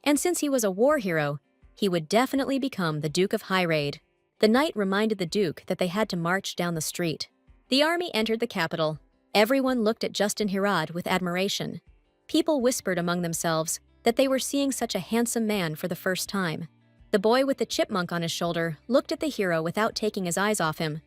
Speaker 1: and since he was a war hero, he would definitely become the Duke of Hirad. The knight reminded the Duke that they had to march down the street. The army entered the capital. Everyone looked at Justin Hirad with admiration. People whispered among themselves that they were seeing such a handsome man for the first time. The boy with the chipmunk on his shoulder looked at the hero without taking his eyes off him.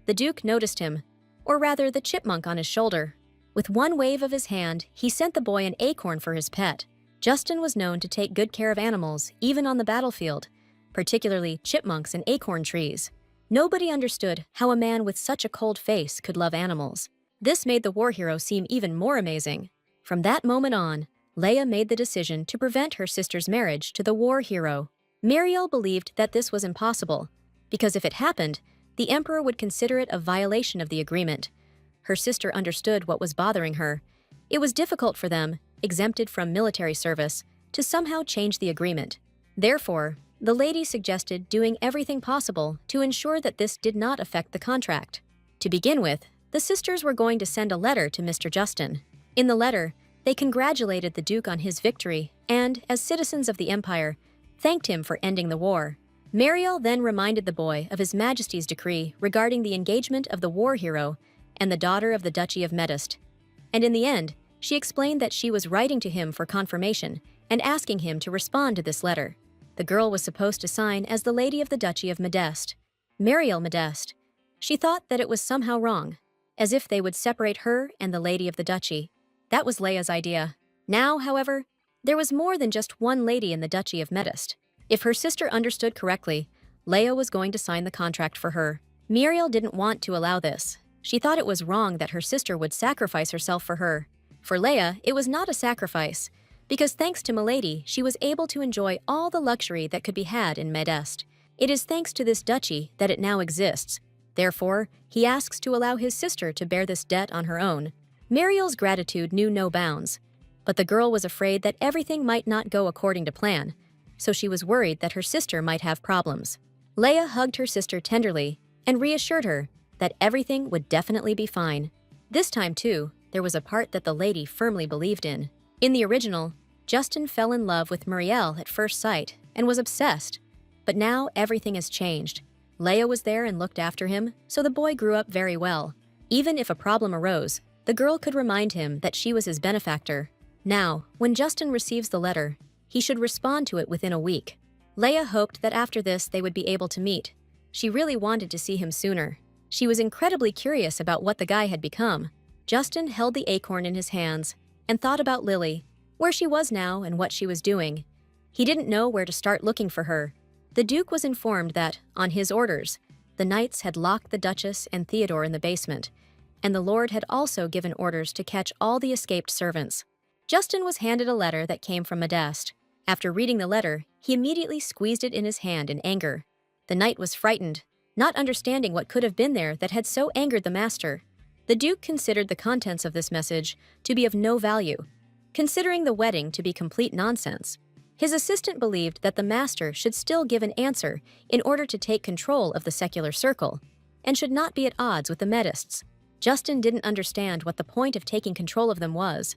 Speaker 1: The Duke noticed him, or rather the chipmunk on his shoulder. With one wave of his hand, he sent the boy an acorn for his pet. Justin was known to take good care of animals, even on the battlefield, particularly chipmunks and acorn trees. Nobody understood how a man with such a cold face could love animals. This made the war hero seem even more amazing. From that moment on, Leia made the decision to prevent her sister's marriage to the war hero. Mariel believed that this was impossible, because if it happened, the Emperor would consider it a violation of the agreement. Her sister understood what was bothering her. It was difficult for them, exempted from military service, to somehow change the agreement. Therefore, the lady suggested doing everything possible to ensure that this did not affect the contract. To begin with, the sisters were going to send a letter to Mr. Justin. In the letter, they congratulated the Duke on his victory and, as citizens of the Empire, thanked him for ending the war. Mariel then reminded the boy of His Majesty's decree regarding the engagement of the war hero and the daughter of the Duchy of Medist. And in the end, she explained that she was writing to him for confirmation and asking him to respond to this letter. The girl was supposed to sign as the Lady of the Duchy of Medest, Mariel Medest. She thought that it was somehow wrong, as if they would separate her and the Lady of the Duchy. That was Leia's idea. Now, however, there was more than just one lady in the Duchy of Medist. If her sister understood correctly, Leia was going to sign the contract for her. Mariel didn't want to allow this. She thought it was wrong that her sister would sacrifice herself for her. For Leia, it was not a sacrifice, because thanks to Milady, she was able to enjoy all the luxury that could be had in Medest. It is thanks to this duchy that it now exists. Therefore, he asks to allow his sister to bear this debt on her own. Mariel's gratitude knew no bounds, but the girl was afraid that everything might not go according to plan, so she was worried that her sister might have problems. Leia hugged her sister tenderly and reassured her that everything would definitely be fine. This time, too, there was a part that the lady firmly believed in. In the original, Justin fell in love with Mariel at first sight and was obsessed. But now everything has changed. Leia was there and looked after him, so the boy grew up very well. Even if a problem arose, the girl could remind him that she was his benefactor. Now, when Justin receives the letter, he should respond to it within a week. Leia hoped that after this they would be able to meet. She really wanted to see him sooner. She was incredibly curious about what the guy had become. Justin held the acorn in his hands and thought about Lily, where she was now and what she was doing. He didn't know where to start looking for her. The Duke was informed that, on his orders, the knights had locked the Duchess and Theodore in the basement, and the Lord had also given orders to catch all the escaped servants. Justin was handed a letter that came from Medest. After reading the letter, he immediately squeezed it in his hand in anger. The knight was frightened, not understanding what could have been there that had so angered the master. The Duke considered the contents of this message to be of no value, considering the wedding to be complete nonsense. His assistant believed that the master should still give an answer in order to take control of the secular circle, and should not be at odds with the Medists. Justin didn't understand what the point of taking control of them was.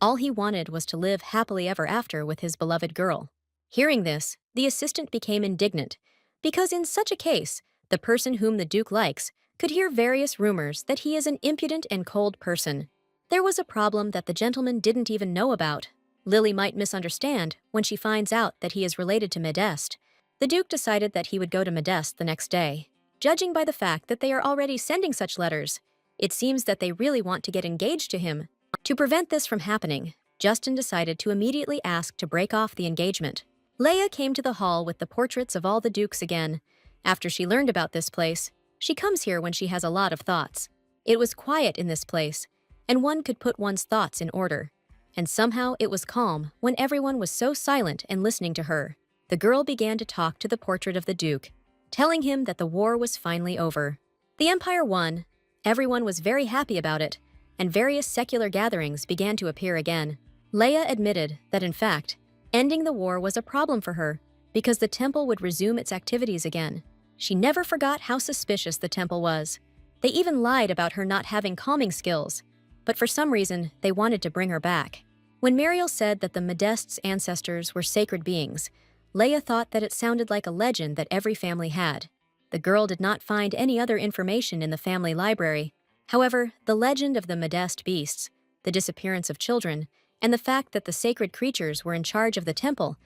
Speaker 1: All he wanted was to live happily ever after with his beloved girl. Hearing this, the assistant became indignant, because in such a case, the person whom the Duke likes could hear various rumors that he is an impudent and cold person. There was a problem that the gentleman didn't even know about. Lily might misunderstand when she finds out that he is related to Modeste. The Duke decided that he would go to Modeste the next day. Judging by the fact that they are already sending such letters, it seems that they really want to get engaged to him. To prevent this from happening, Justin decided to immediately ask to break off the engagement. Leia came to the hall with the portraits of all the dukes again. After she learned about this place, she comes here when she has a lot of thoughts. It was quiet in this place, and one could put one's thoughts in order. And somehow it was calm when everyone was so silent and listening to her. The girl began to talk to the portrait of the Duke, telling him that the war was finally over. The Empire won. Everyone was very happy about it, and various secular gatherings began to appear again. Leia admitted that, in fact, ending the war was a problem for her because the temple would resume its activities again. She never forgot how suspicious the temple was. They even lied about her not having calming skills, but for some reason, they wanted to bring her back. When Mariel said that the Modeste's ancestors were sacred beings, Leia thought that it sounded like a legend that every family had. The girl did not find any other information in the family library. However, the legend of the Modeste beasts, the disappearance of children, and the fact that the sacred creatures were in charge of the temple,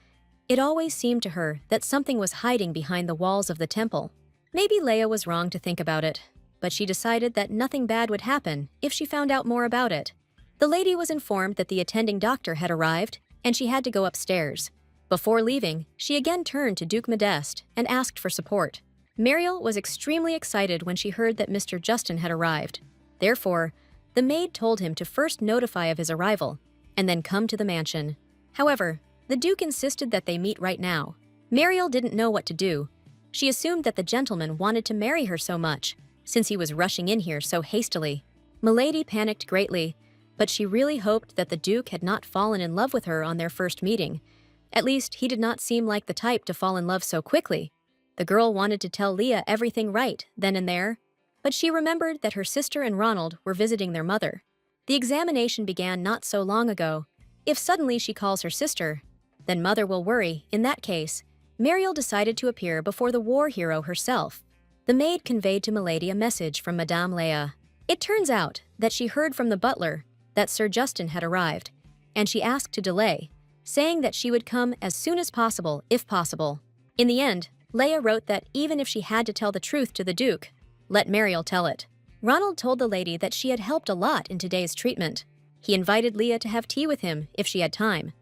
Speaker 1: it always seemed to her that something was hiding behind the walls of the temple. Maybe Leia was wrong to think about it, but she decided that nothing bad would happen if she found out more about it. The lady was informed that the attending doctor had arrived, and she had to go upstairs. Before leaving, she again turned to Duke Modeste and asked for support. Mariel was extremely excited when she heard that Mr. Justin had arrived. Therefore, the maid told him to first notify of his arrival, and then come to the mansion. However, the Duke insisted that they meet right now. Mariel didn't know what to do. She assumed that the gentleman wanted to marry her so much, since he was rushing in here so hastily. Milady panicked greatly, but she really hoped that the Duke had not fallen in love with her on their first meeting. At least, he did not seem like the type to fall in love so quickly. The girl wanted to tell Leia everything right then and there, but she remembered that her sister and Ronald were visiting their mother. The examination began not so long ago. If suddenly she calls her sister, then Mother will worry. In that case, Mariel decided to appear before the war hero herself. The maid conveyed to Milady a message from Madame Leia. It turns out that she heard from the butler that Sir Justin had arrived, and she asked to delay, saying that she would come as soon as possible, if possible. In the end, Leia wrote that even if she had to tell the truth to the Duke, let Mariel tell it. Ronald told the lady that she had helped a lot in today's treatment. He invited Leia to have tea with him if she had time.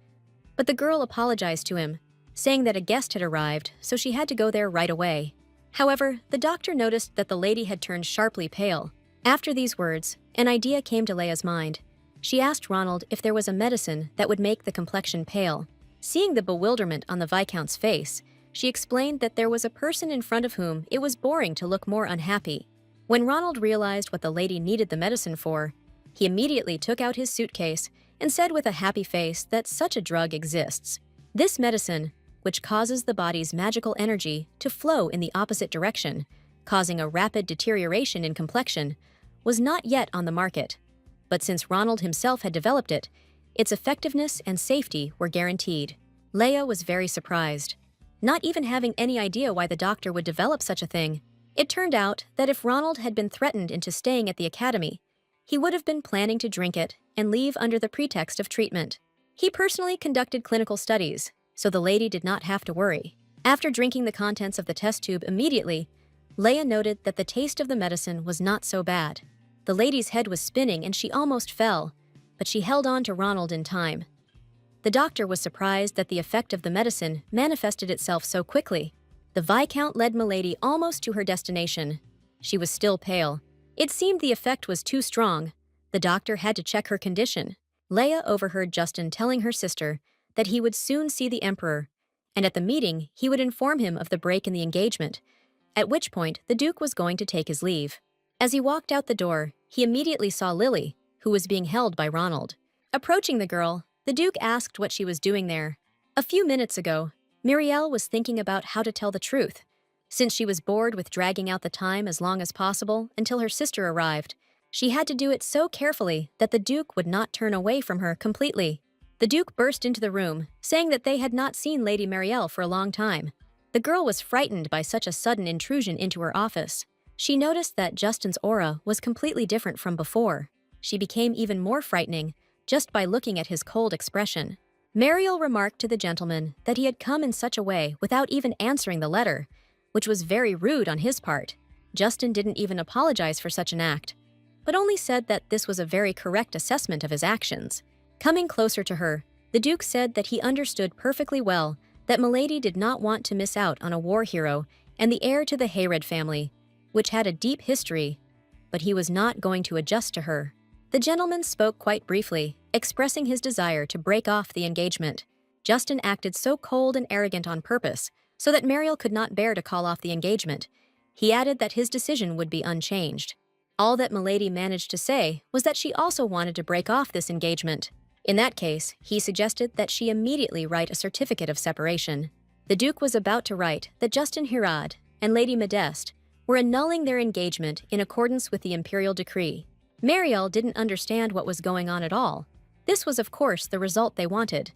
Speaker 1: But the girl apologized to him, saying that a guest had arrived, so she had to go there right away. However, the doctor noticed that the lady had turned sharply pale. After these words, an idea came to Leia's mind. She asked Ronald if there was a medicine that would make the complexion pale. Seeing the bewilderment on the Viscount's face, she explained that there was a person in front of whom it was boring to look more unhappy. When Ronald realized what the lady needed the medicine for, he immediately took out his suitcase and said with a happy face that such a drug exists. This medicine, which causes the body's magical energy to flow in the opposite direction, causing a rapid deterioration in complexion, was not yet on the market. But since Ronald himself had developed it, its effectiveness and safety were guaranteed. Leia was very surprised, not even having any idea why the doctor would develop such a thing. It turned out that if Ronald had been threatened into staying at the academy, he would have been planning to drink it and leave under the pretext of treatment. He personally conducted clinical studies, so the lady did not have to worry. After drinking the contents of the test tube immediately, Leia noted that the taste of the medicine was not so bad. The lady's head was spinning and she almost fell, but she held on to Ronald in time. The doctor was surprised that the effect of the medicine manifested itself so quickly. The Viscount led Milady almost to her destination. She was still pale. It seemed the effect was too strong. The doctor had to check her condition. Leia overheard Justin telling her sister that he would soon see the Emperor, and at the meeting he would inform him of the break in the engagement, at which point the Duke was going to take his leave. As he walked out the door, he immediately saw Lily, who was being held by Ronald. Approaching the girl, the Duke asked what she was doing there. A few minutes ago, Muriel was thinking about how to tell the truth, since she was bored with dragging out the time as long as possible until her sister arrived. She had to do it so carefully that the Duke would not turn away from her completely. The Duke burst into the room, saying that they had not seen Lady Marielle for a long time. The girl was frightened by such a sudden intrusion into her office. She noticed that Justin's aura was completely different from before. She became even more frightening just by looking at his cold expression. Mariel remarked to the gentleman that he had come in such a way without even answering the letter, which was very rude on his part. Justin didn't even apologize for such an act, but only said that this was a very correct assessment of his actions. Coming closer to her, the Duke said that he understood perfectly well that Milady did not want to miss out on a war hero and the heir to the Hayred family, which had a deep history, but he was not going to adjust to her. The gentleman spoke quite briefly, expressing his desire to break off the engagement. Justin acted so cold and arrogant on purpose, so that Mariel could not bear to call off the engagement. He added that his decision would be unchanged. All that Milady managed to say was that she also wanted to break off this engagement. In that case, he suggested that she immediately write a certificate of separation. The Duke was about to write that Justin Hirad and Lady Modeste were annulling their engagement in accordance with the imperial decree. Mariel didn't understand what was going on at all. This was, of course, the result they wanted.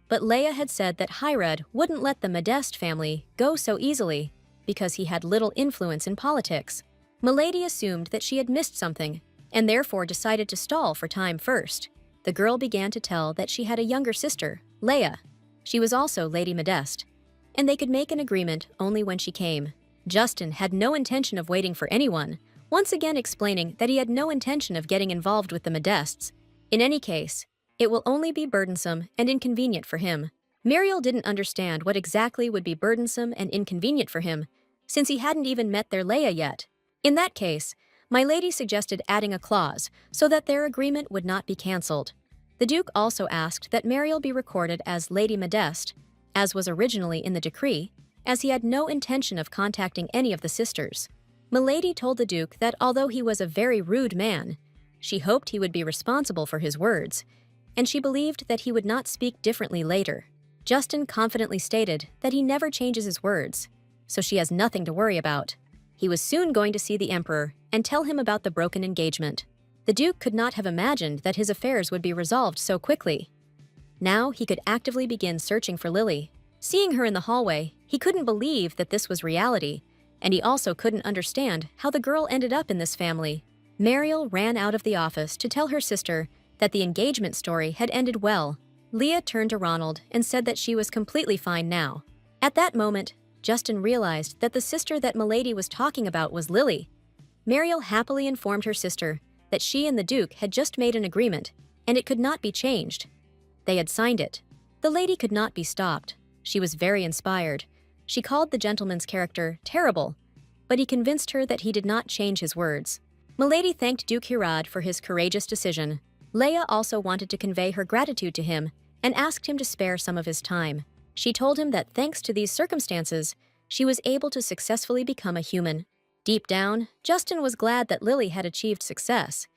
Speaker 1: But Leia had said that Hayred wouldn't let the Modeste family go so easily because he had little influence in politics. Milady assumed that she had missed something and therefore decided to stall for time first. The girl began to tell that she had a younger sister, Leia. She was also Lady Modeste, and they could make an agreement only when she came. Justin had no intention of waiting for anyone, once again explaining that he had no intention of getting involved with the Modestes. In any case, it will only be burdensome and inconvenient for him. Mariel didn't understand what exactly would be burdensome and inconvenient for him, since he hadn't even met their Leia yet. In that case, my lady suggested adding a clause so that their agreement would not be cancelled. The Duke also asked that Mariel be recorded as Lady Modeste, as was originally in the decree, as he had no intention of contacting any of the sisters. Milady told the Duke that although he was a very rude man, she hoped he would be responsible for his words, and she believed that he would not speak differently later. Justin confidently stated that he never changes his words, so she has nothing to worry about. He was soon going to see the Emperor and tell him about the broken engagement. The Duke could not have imagined that his affairs would be resolved so quickly. Now he could actively begin searching for Lily. Seeing her in the hallway, he couldn't believe that this was reality, and he also couldn't understand how the girl ended up in this family. Mariel ran out of the office to tell her sister that the engagement story had ended well. Leah turned to Ronald and said that she was completely fine now. At that moment, Justin realized that the sister that Milady was talking about was Lily. Mariel happily informed her sister that she and the Duke had just made an agreement, and it could not be changed. They had signed it. The lady could not be stopped. She was very inspired. She called the gentleman's character terrible, but he convinced her that he did not change his words. Milady thanked Duke Hirad for his courageous decision. Leia also wanted to convey her gratitude to him and asked him to spare some of his time. She told him that thanks to these circumstances, she was able to successfully become a human. Deep down, Justin was glad that Lily had achieved success.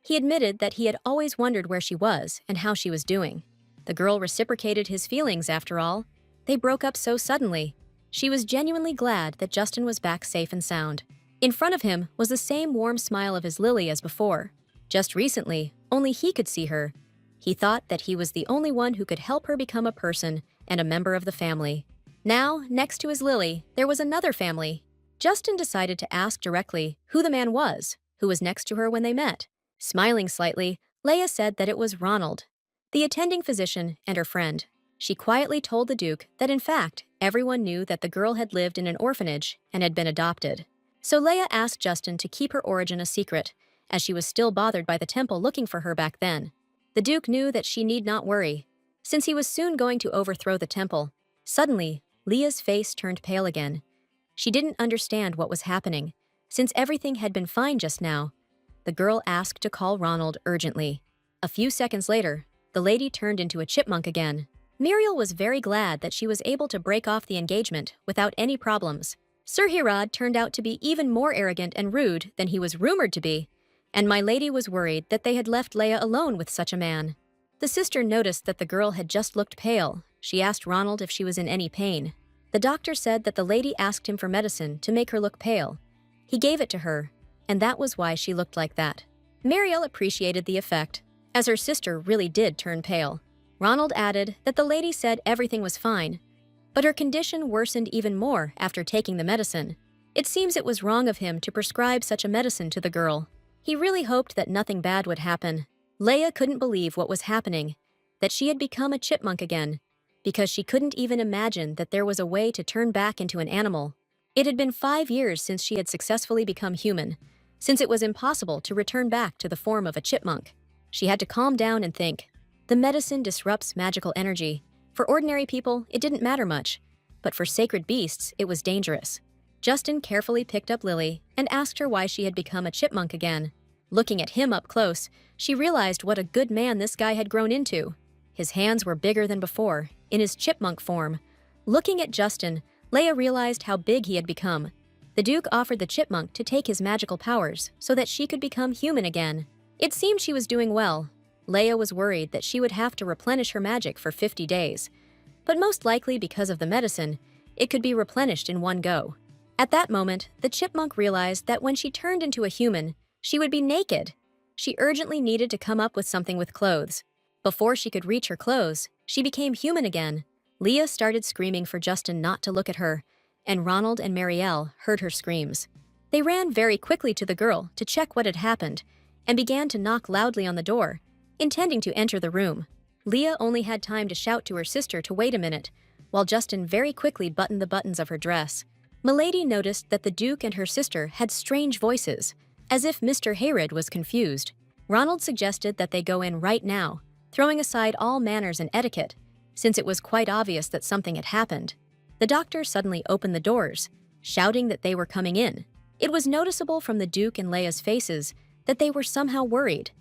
Speaker 1: He admitted that he had always wondered where she was and how she was doing. The girl reciprocated his feelings after all. They broke up so suddenly. She was genuinely glad that Justin was back safe and sound. In front of him was the same warm smile of his Lily as before. Just recently, only he could see her. He thought that he was the only one who could help her become a person and a member of the family. Now, next to his Lily, there was another family. Justin decided to ask directly who the man was, who was next to her when they met. Smiling slightly, Leia said that it was Ronald, the attending physician and her friend. She quietly told the Duke that in fact, everyone knew that the girl had lived in an orphanage and had been adopted. So Leia asked Justin to keep her origin a secret, as she was still bothered by the temple looking for her back then. The Duke knew that she need not worry, since he was soon going to overthrow the temple. Suddenly, Leah's face turned pale again. She didn't understand what was happening, since everything had been fine just now. The girl asked to call Ronald urgently. A few seconds later, the lady turned into a chipmunk again. Muriel was very glad that she was able to break off the engagement without any problems. Sir Hirad turned out to be even more arrogant and rude than he was rumored to be, and my lady was worried that they had left Leia alone with such a man. The sister noticed that the girl had just looked pale. She asked Ronald if she was in any pain. The doctor said that the lady asked him for medicine to make her look pale. He gave it to her, and that was why she looked like that. Mariel appreciated the effect, as her sister really did turn pale. Ronald added that the lady said everything was fine, but her condition worsened even more after taking the medicine. It seems it was wrong of him to prescribe such a medicine to the girl. He really hoped that nothing bad would happen. Leia couldn't believe what was happening, that she had become a chipmunk again, because she couldn't even imagine that there was a way to turn back into an animal. It had been 5 years since she had successfully become human, since it was impossible to return back to the form of a chipmunk. She had to calm down and think. The medicine disrupts magical energy. For ordinary people, it didn't matter much, but for sacred beasts, it was dangerous. Justin carefully picked up Lily and asked her why she had become a chipmunk again. Looking at him up close, she realized what a good man this guy had grown into. His hands were bigger than before, in his chipmunk form. Looking at Justin, Leia realized how big he had become. The Duke offered the chipmunk to take his magical powers so that she could become human again. It seemed she was doing well. Leia was worried that she would have to replenish her magic for 50 days. But most likely because of the medicine, it could be replenished in one go. At that moment, the chipmunk realized that when she turned into a human, she would be naked. She urgently needed to come up with something with clothes. Before she could reach her clothes, she became human again. Leia started screaming for Justin not to look at her, and Ronald and Marielle heard her screams. They ran very quickly to the girl to check what had happened, and began to knock loudly on the door, intending to enter the room. Leia only had time to shout to her sister to wait a minute, while Justin very quickly buttoned the buttons of her dress. Milady noticed that the Duke and her sister had strange voices, as if Mr. Hayrod was confused. Ronald suggested that they go in right now, throwing aside all manners and etiquette, since it was quite obvious that something had happened. The doctor suddenly opened the doors, shouting that they were coming in. It was noticeable from the Duke and Leia's faces that they were somehow worried.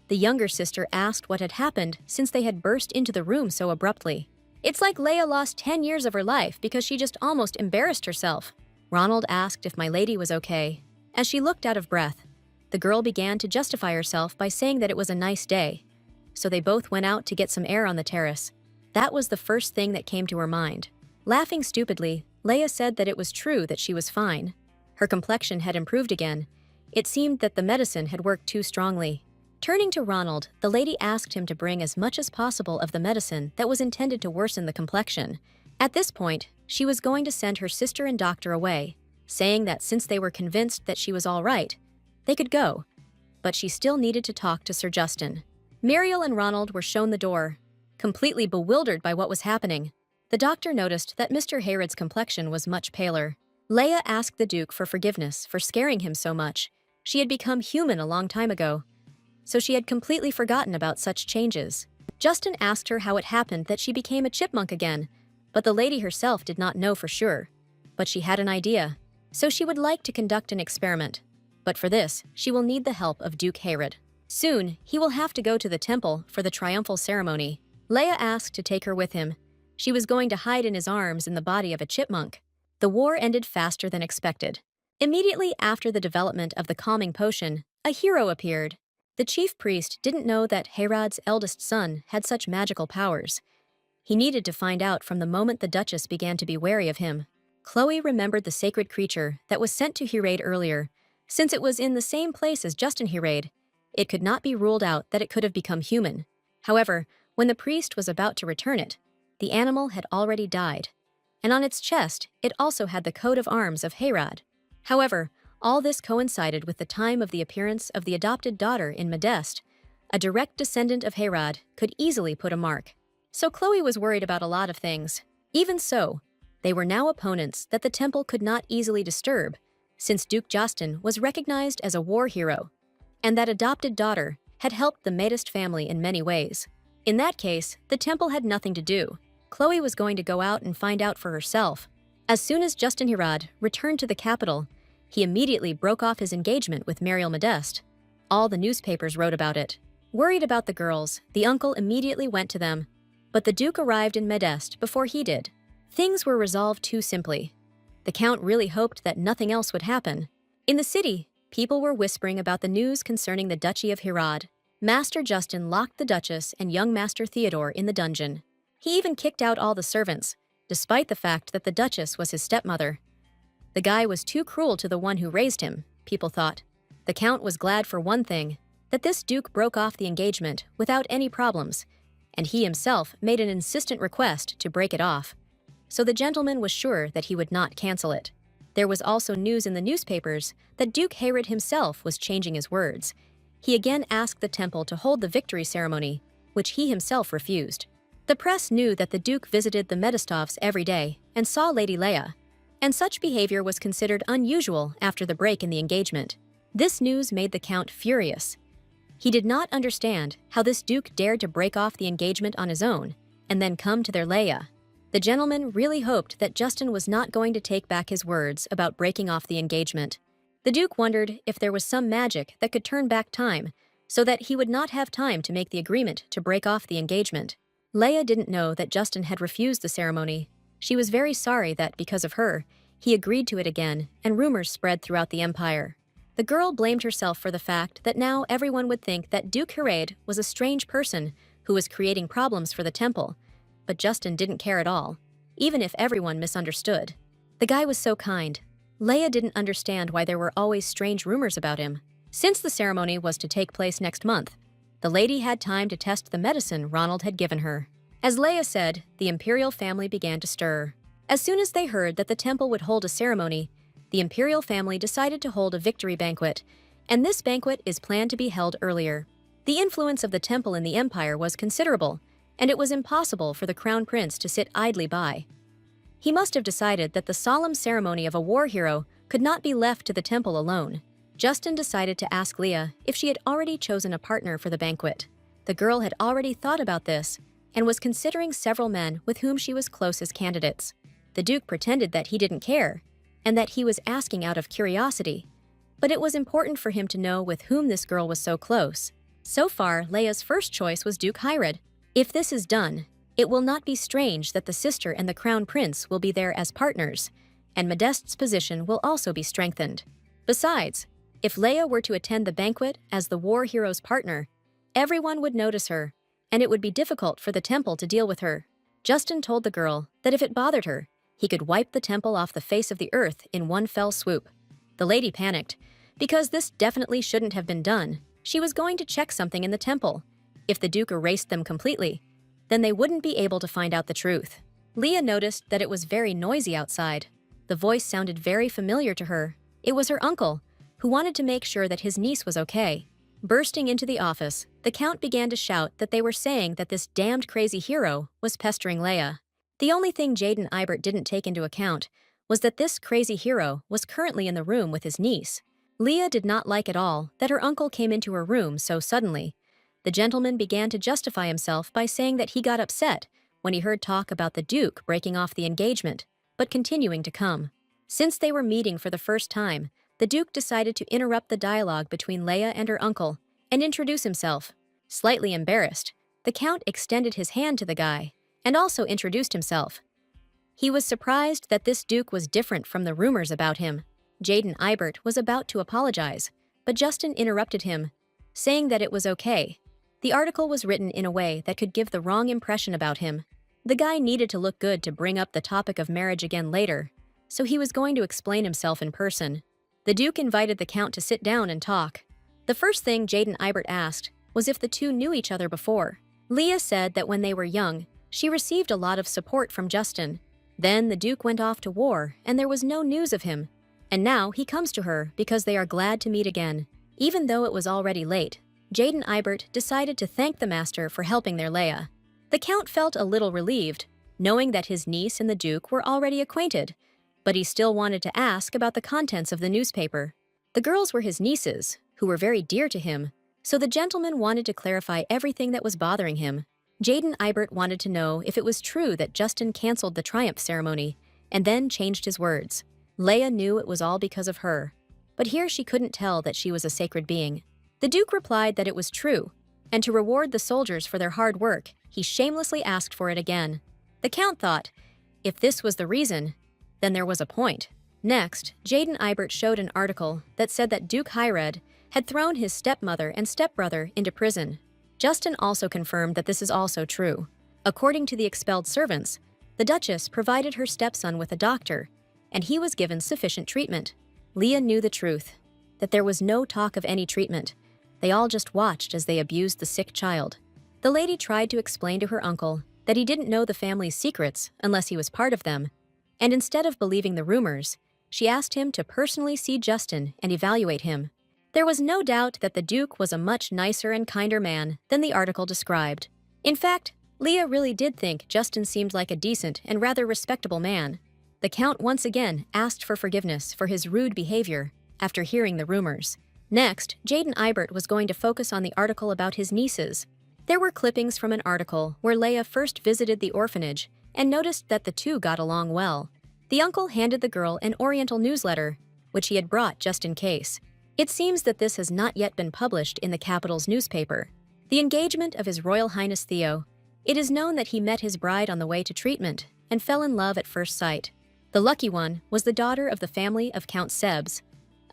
Speaker 1: The younger sister asked what had happened since they had burst into the room so abruptly. "It's like Leia lost 10 years of her life because she just almost embarrassed herself." Ronald asked if my lady was okay. As she looked out of breath, the girl began to justify herself by saying that it was a nice day. So they both went out to get some air on the terrace. That was the first thing that came to her mind. Laughing stupidly, Leia said that it was true that she was fine. Her complexion had improved again. It seemed that the medicine had worked too strongly. Turning to Ronald, the lady asked him to bring as much as possible of the medicine that was intended to worsen the complexion. At this point, she was going to send her sister and doctor away, saying that since they were convinced that she was all right, they could go. But she still needed to talk to Sir Justin. Muriel and Ronald were shown the door, completely bewildered by what was happening. The doctor noticed that Mr. Hayrod's complexion was much paler. Leia asked the Duke for forgiveness for scaring him so much. She had become human a long time ago, so she had completely forgotten about such changes. Justin asked her how it happened that she became a chipmunk again, but the lady herself did not know for sure. But she had an idea, so she would like to conduct an experiment. But for this, she will need the help of Duke Hayrod. Soon, he will have to go to the temple for the triumphal ceremony. Leia asked to take her with him. She was going to hide in his arms in the body of a chipmunk. The war ended faster than expected. Immediately after the development of the calming potion, a hero appeared. The chief priest didn't know that Hayrod's eldest son had such magical powers. He needed to find out from the moment the Duchess began to be wary of him. Chloe remembered the sacred creature that was sent to Hayrod earlier. Since it was in the same place as Justin Hayrod, it could not be ruled out that it could have become human. However, when the priest was about to return it, the animal had already died, and on its chest it also had the coat of arms of Hayrod. However, all this coincided with the time of the appearance of the adopted daughter in Modeste. A direct descendant of Hayrod could easily put a mark. So Chloe was worried about a lot of things. Even so, they were now opponents that the temple could not easily disturb, since Duke Justin was recognized as a war hero, and that adopted daughter had helped the Modeste family in many ways. In that case, the temple had nothing to do. Chloe was going to go out and find out for herself. As soon as Justin Hayrod returned to the capital, he immediately broke off his engagement with Marielle Modeste. All the newspapers wrote about it. Worried about the girls, the uncle immediately went to them, but the Duke arrived in Modeste before he did. Things were resolved too simply. The Count really hoped that nothing else would happen. In the city, people were whispering about the news concerning the Duchy of Hayrod. Master Justin locked the Duchess and young Master Theodore in the dungeon. He even kicked out all the servants, despite the fact that the Duchess was his stepmother. The guy was too cruel to the one who raised him, people thought. The Count was glad for one thing, that this Duke broke off the engagement without any problems, and he himself made an insistent request to break it off. So the gentleman was sure that he would not cancel it. There was also news in the newspapers that Duke Herod himself was changing his words. He again asked the temple to hold the victory ceremony, which he himself refused. The press knew that the Duke visited the Medistovs every day and saw Lady Leia, and such behavior was considered unusual after the break in the engagement. This news made the Count furious. He did not understand how this Duke dared to break off the engagement on his own and then come to their Leia. The gentleman really hoped that Justin was not going to take back his words about breaking off the engagement. The Duke wondered if there was some magic that could turn back time so that he would not have time to make the agreement to break off the engagement. Leia didn't know that Justin had refused the ceremony. She was very sorry that, because of her, he agreed to it again, and rumors spread throughout the Empire. The girl blamed herself for the fact that now everyone would think that Duke Herod was a strange person who was creating problems for the temple, but Justin didn't care at all, even if everyone misunderstood. The guy was so kind. Leia didn't understand why there were always strange rumors about him. Since the ceremony was to take place next month, the lady had time to test the medicine Ronald had given her. As Leia said, the imperial family began to stir. As soon as they heard that the temple would hold a ceremony, the imperial family decided to hold a victory banquet, and this banquet is planned to be held earlier. The influence of the temple in the empire was considerable, and it was impossible for the crown prince to sit idly by. He must have decided that the solemn ceremony of a war hero could not be left to the temple alone. Justin decided to ask Leia if she had already chosen a partner for the banquet. The girl had already thought about this and was considering several men with whom she was close as candidates. The Duke pretended that he didn't care and that he was asking out of curiosity, but it was important for him to know with whom this girl was so close. So far, Leia's first choice was Duke Herod. If this is done, it will not be strange that the sister and the crown prince will be there as partners, and Modeste's position will also be strengthened. Besides, if Leia were to attend the banquet as the war hero's partner, everyone would notice her, and it would be difficult for the temple to deal with her. Justin told the girl that if it bothered her, he could wipe the temple off the face of the earth in one fell swoop. The lady panicked, because this definitely shouldn't have been done. She was going to check something in the temple. If the Duke erased them completely, then they wouldn't be able to find out the truth. Leia noticed that it was very noisy outside. The voice sounded very familiar to her. It was her uncle, who wanted to make sure that his niece was okay. Bursting into the office, the Count began to shout that they were saying that this damned crazy hero was pestering Leia. The only thing Jaden Ibert didn't take into account was that this crazy hero was currently in the room with his niece. Leia did not like at all that her uncle came into her room so suddenly. The gentleman began to justify himself by saying that he got upset when he heard talk about the Duke breaking off the engagement, but continuing to come. Since they were meeting for the first time, the Duke decided to interrupt the dialogue between Leia and her uncle and introduce himself. Slightly embarrassed, the Count extended his hand to the guy and also introduced himself. He was surprised that this Duke was different from the rumors about him. Jaden Ibert was about to apologize, but Justin interrupted him, saying that it was okay. The article was written in a way that could give the wrong impression about him. The guy needed to look good to bring up the topic of marriage again later, so he was going to explain himself in person. The Duke invited the Count to sit down and talk. The first thing Jaden Ibert asked was if the two knew each other before. Leia said that when they were young, she received a lot of support from Justin. Then the Duke went off to war and there was no news of him. And now he comes to her because they are glad to meet again. Even though it was already late, Jaden Ibert decided to thank the master for helping their Leia. The Count felt a little relieved, knowing that his niece and the Duke were already acquainted, but he still wanted to ask about the contents of the newspaper. The girls were his nieces, who were very dear to him, so the gentleman wanted to clarify everything that was bothering him. Jaden Ibert wanted to know if it was true that Justin canceled the triumph ceremony and then changed his words. Leia knew it was all because of her, but here she couldn't tell that she was a sacred being. The Duke replied that it was true, and to reward the soldiers for their hard work, he shamelessly asked for it again. The Count thought, if this was the reason, then there was a point. Next, Jaden Ibert showed an article that said that Duke Hyred had thrown his stepmother and stepbrother into prison. Justin also confirmed that this is also true. According to the expelled servants, the Duchess provided her stepson with a doctor, and he was given sufficient treatment. Leia knew the truth, that there was no talk of any treatment. They all just watched as they abused the sick child. The lady tried to explain to her uncle that he didn't know the family's secrets unless he was part of them, and instead of believing the rumors, she asked him to personally see Justin and evaluate him. There was no doubt that the Duke was a much nicer and kinder man than the article described. In fact, Leah really did think Justin seemed like a decent and rather respectable man. The Count once again asked for forgiveness for his rude behavior after hearing the rumors. Next, Jaden Eibert was going to focus on the article about his nieces. There were clippings from an article where Leah first visited the orphanage and noticed that the two got along well. The uncle handed the girl an Oriental newsletter, which he had brought just in case. It seems that this has not yet been published in the capital's newspaper. The engagement of His Royal Highness Theo. It is known that he met his bride on the way to treatment and fell in love at first sight. The lucky one was the daughter of the family of Count Sebs,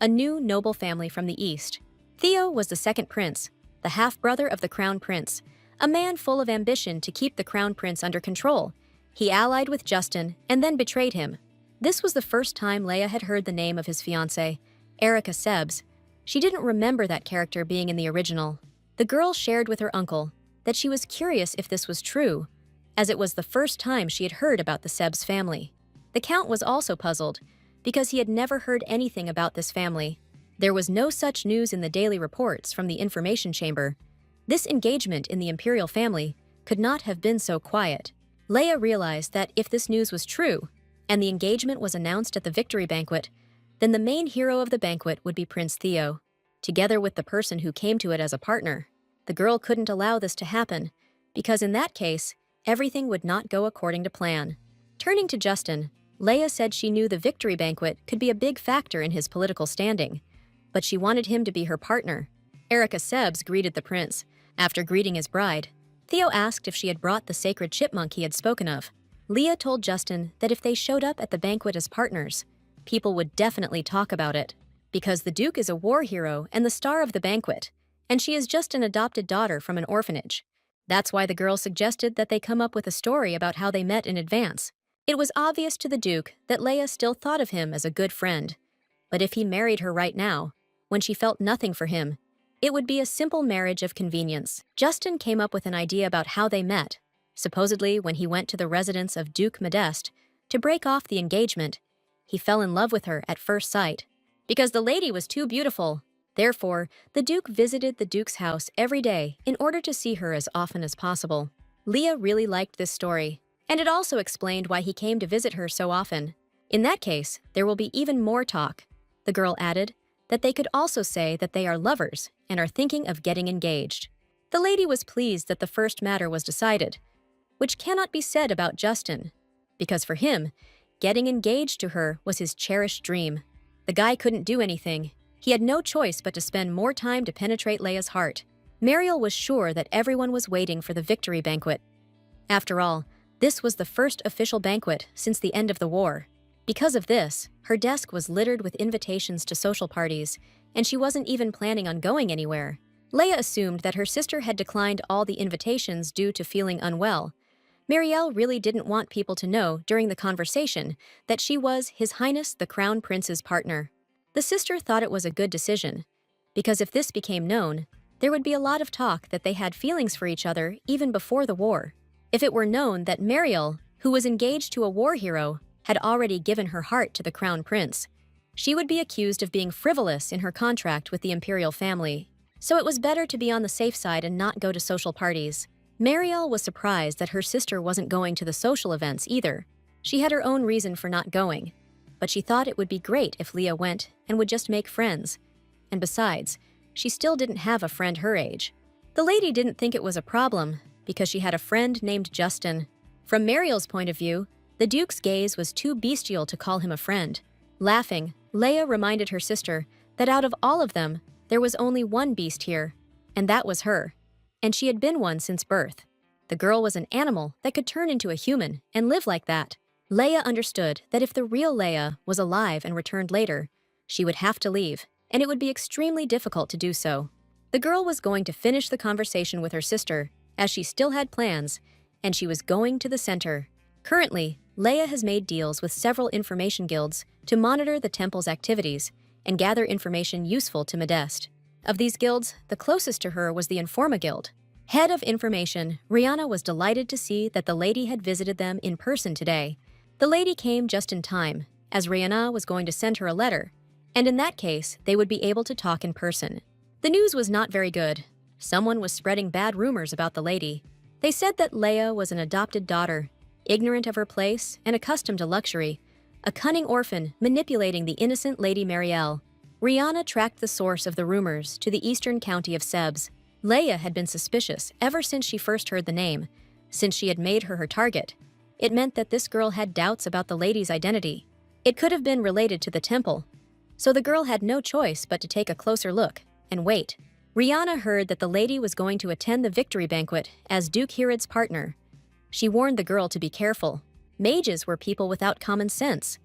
Speaker 1: a new noble family from the east. Theo was the second prince, the half-brother of the crown prince, a man full of ambition to keep the crown prince under control. He allied with Justin and then betrayed him. This was the first time Leia had heard the name of his fiancée, Erica Sebs. She didn't remember that character being in the original. The girl shared with her uncle that she was curious if this was true, as it was the first time she had heard about the Sebs family. The Count was also puzzled, because he had never heard anything about this family. There was no such news in the daily reports from the information chamber. This engagement in the imperial family could not have been so quiet. Leia realized that if this news was true, and the engagement was announced at the victory banquet, then the main hero of the banquet would be Prince Theo, together with the person who came to it as a partner. The girl couldn't allow this to happen, because in that case, everything would not go according to plan. Turning to Justin, Leia said she knew the victory banquet could be a big factor in his political standing, but she wanted him to be her partner. Erica Sebs greeted the prince. After greeting his bride, Theo asked if she had brought the sacred chipmunk he had spoken of. Leah told Justin that if they showed up at the banquet as partners, people would definitely talk about it, because the Duke is a war hero and the star of the banquet, and she is just an adopted daughter from an orphanage. That's why the girl suggested that they come up with a story about how they met in advance. It was obvious to the Duke that Leia still thought of him as a good friend, but if he married her right now, when she felt nothing for him, it would be a simple marriage of convenience. Justin came up with an idea about how they met. Supposedly, when he went to the residence of Duke Modeste to break off the engagement, he fell in love with her at first sight. Because the lady was too beautiful, therefore, the Duke visited the Duke's house every day in order to see her as often as possible. Leah really liked this story, and it also explained why he came to visit her so often. In that case, there will be even more talk. The girl added that they could also say that they are lovers and are thinking of getting engaged. The lady was pleased that the first matter was decided, which cannot be said about Justin, because for him, getting engaged to her was his cherished dream. The guy couldn't do anything. He had no choice but to spend more time to penetrate Leia's heart. Mariel was sure that everyone was waiting for the victory banquet. After all, this was the first official banquet since the end of the war. Because of this, her desk was littered with invitations to social parties, and she wasn't even planning on going anywhere. Leia assumed that her sister had declined all the invitations due to feeling unwell. Mariel really didn't want people to know during the conversation that she was His Highness the Crown Prince's partner. The sister thought it was a good decision, because if this became known, there would be a lot of talk that they had feelings for each other even before the war. If it were known that Mariel, who was engaged to a war hero, had already given her heart to the Crown Prince, she would be accused of being frivolous in her contract with the imperial family. So it was better to be on the safe side and not go to social parties. Mariel was surprised that her sister wasn't going to the social events either. She had her own reason for not going, but she thought it would be great if Leah went and would just make friends. And besides, she still didn't have a friend her age. The lady didn't think it was a problem because she had a friend named Justin. From Mariel's point of view, the Duke's gaze was too bestial to call him a friend. Laughing, Leia reminded her sister that out of all of them, there was only one beast here, and that was her. And she had been one since birth. The girl was an animal that could turn into a human and live like that. Leia understood that if the real Leia was alive and returned later, she would have to leave, and it would be extremely difficult to do so. The girl was going to finish the conversation with her sister, as she still had plans, and she was going to the center. Currently, Leia has made deals with several information guilds to monitor the temple's activities and gather information useful to Modeste. Of these guilds, the closest to her was the Informa Guild. Head of Information, Rihanna was delighted to see that the lady had visited them in person today. The lady came just in time, as Rihanna was going to send her a letter, and in that case, they would be able to talk in person. The news was not very good. Someone was spreading bad rumors about the lady. They said that Leia was an adopted daughter, ignorant of her place and accustomed to luxury, a cunning orphan manipulating the innocent Lady Marielle. Rihanna tracked the source of the rumors to the eastern county of Sebs. Leia had been suspicious ever since she first heard the name. Since she had made her target, it meant that this girl had doubts about the lady's identity. It could have been related to the temple, so the girl had no choice but to take a closer look and wait. Rihanna heard that the lady was going to attend the victory banquet as Duke Herod's partner. She warned the girl to be careful. Mages were people without common sense.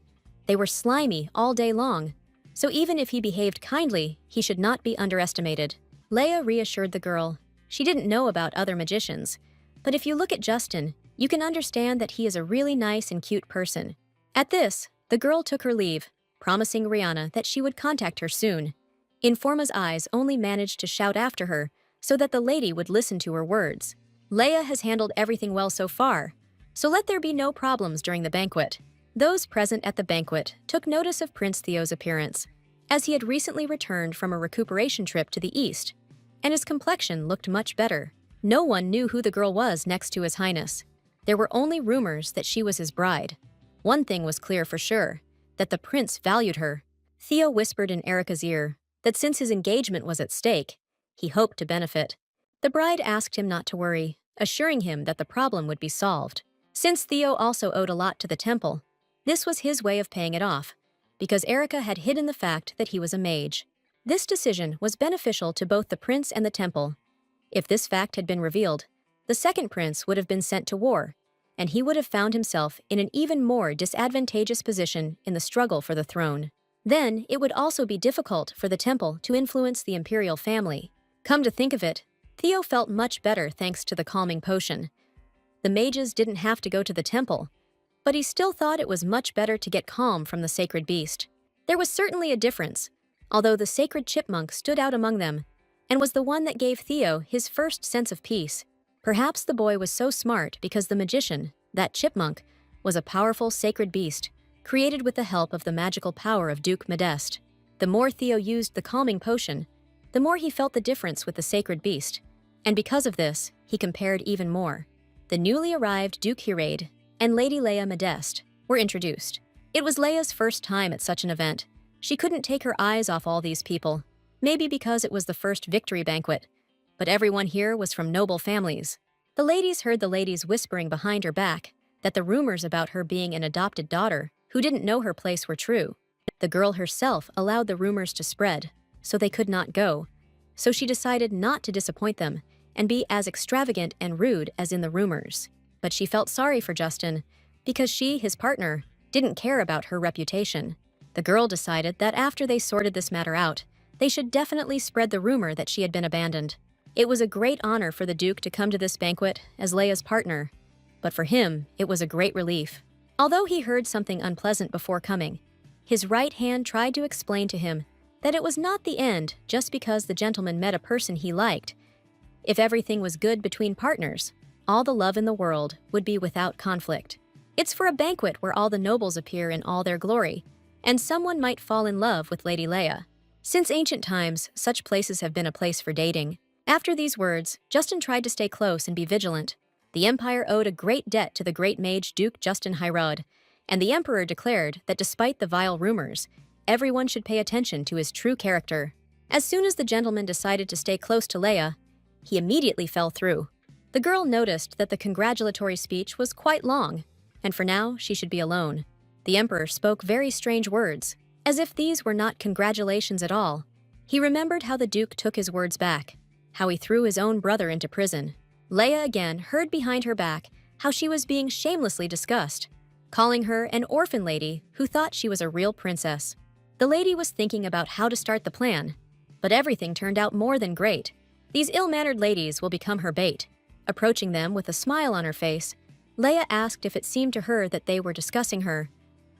Speaker 1: They were slimy all day long, so even if he behaved kindly, he should not be underestimated. Leia reassured the girl. She didn't know about other magicians, but if you look at Justin, you can understand that he is a really nice and cute person. At this, the girl took her leave, promising Rihanna that she would contact her soon. Informa's eyes only managed to shout after her so that the lady would listen to her words. Leia has handled everything well so far, so let there be no problems during the banquet. Those present at the banquet took notice of Prince Theo's appearance, as he had recently returned from a recuperation trip to the east, and his complexion looked much better. No one knew who the girl was next to His Highness. There were only rumors that she was his bride. One thing was clear for sure, that the prince valued her. Theo whispered in Erica's ear that since his engagement was at stake, he hoped to benefit. The bride asked him not to worry, assuring him that the problem would be solved. Since Theo also owed a lot to the temple, this was his way of paying it off, because Erica had hidden the fact that he was a mage. This decision was beneficial to both the prince and the temple. If this fact had been revealed, the second prince would have been sent to war, and he would have found himself in an even more disadvantageous position in the struggle for the throne. Then, it would also be difficult for the temple to influence the imperial family. Come to think of it, Theo felt much better thanks to the calming potion. The mages didn't have to go to the temple, but he still thought it was much better to get calm from the sacred beast. There was certainly a difference, although the sacred chipmunk stood out among them, and was the one that gave Theo his first sense of peace. Perhaps the boy was so smart because the magician, that chipmunk, was a powerful sacred beast, created with the help of the magical power of Duke Modeste. The more Theo used the calming potion, the more he felt the difference with the sacred beast, and because of this, he compared even more. The newly arrived Duke Herod and Lady Leia Modeste were introduced. It was Leia's first time at such an event. She couldn't take her eyes off all these people, maybe because it was the first victory banquet, but everyone here was from noble families. The ladies heard the ladies whispering behind her back that the rumors about her being an adopted daughter who didn't know her place were true. The girl herself allowed the rumors to spread, so they could not go. So she decided not to disappoint them and be as extravagant and rude as in the rumors. But she felt sorry for Justin because she, his partner, didn't care about her reputation. The girl decided that after they sorted this matter out, they should definitely spread the rumor that she had been abandoned. It was a great honor for the Duke to come to this banquet as Leia's partner, but for him, it was a great relief. Although he heard something unpleasant before coming, his right hand tried to explain to him that it was not the end just because the gentleman met a person he liked. If everything was good between partners, all the love in the world would be without conflict. It's for a banquet where all the nobles appear in all their glory, and someone might fall in love with Lady Leia. Since ancient times, such places have been a place for dating. After these words, Justin tried to stay close and be vigilant. The Empire owed a great debt to the great mage Duke Justin Herod, and the Emperor declared that despite the vile rumors, everyone should pay attention to his true character. As soon as the gentleman decided to stay close to Leia, he immediately fell through. The girl noticed that the congratulatory speech was quite long, and for now she should be alone. The Emperor spoke very strange words, as if these were not congratulations at all. He remembered how the Duke took his words back, how he threw his own brother into prison. Leia again heard behind her back how she was being shamelessly discussed, calling her an orphan lady who thought she was a real princess. The lady was thinking about how to start the plan, but everything turned out more than great. These ill-mannered ladies will become her bait. Approaching them with a smile on her face, Leia asked if it seemed to her that they were discussing her.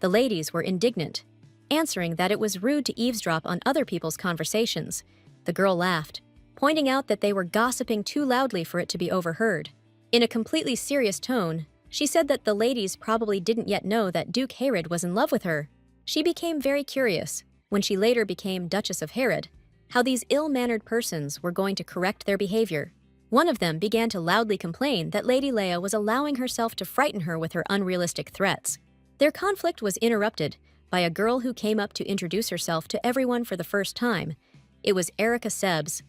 Speaker 1: The ladies were indignant, answering that it was rude to eavesdrop on other people's conversations. The girl laughed, pointing out that they were gossiping too loudly for it to be overheard. In a completely serious tone, she said that the ladies probably didn't yet know that Duke Herod was in love with her. She became very curious, when she later became Duchess of Herod, how these ill-mannered persons were going to correct their behavior. One of them began to loudly complain that Lady Leia was allowing herself to frighten her with her unrealistic threats. Their conflict was interrupted by a girl who came up to introduce herself to everyone for the first time. It was Erica Sebes.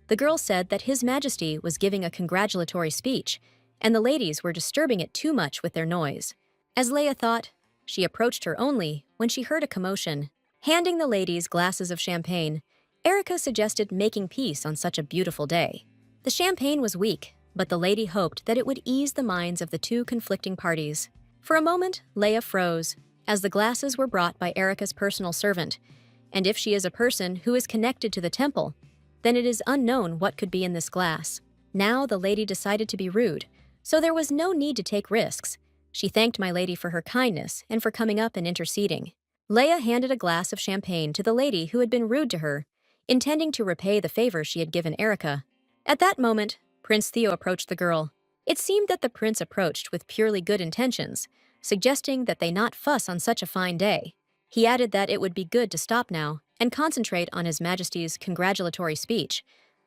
Speaker 1: The girl said that His Majesty was giving a congratulatory speech, and the ladies were disturbing it too much with their noise. As Leia thought, she approached her only when she heard a commotion. Handing the ladies glasses of champagne, Erica suggested making peace on such a beautiful day. The champagne was weak, but the lady hoped that it would ease the minds of the two conflicting parties. For a moment, Leia froze, as the glasses were brought by Erica's personal servant, and if she is a person who is connected to the temple, then it is unknown what could be in this glass. Now the lady decided to be rude, so there was no need to take risks. She thanked my lady for her kindness and for coming up and interceding. Leia handed a glass of champagne to the lady who had been rude to her, intending to repay the favor she had given Erica. At that moment, Prince Theo approached the girl. It seemed that the prince approached with purely good intentions, suggesting that they not fuss on such a fine day. He added that it would be good to stop now and concentrate on His Majesty's congratulatory speech.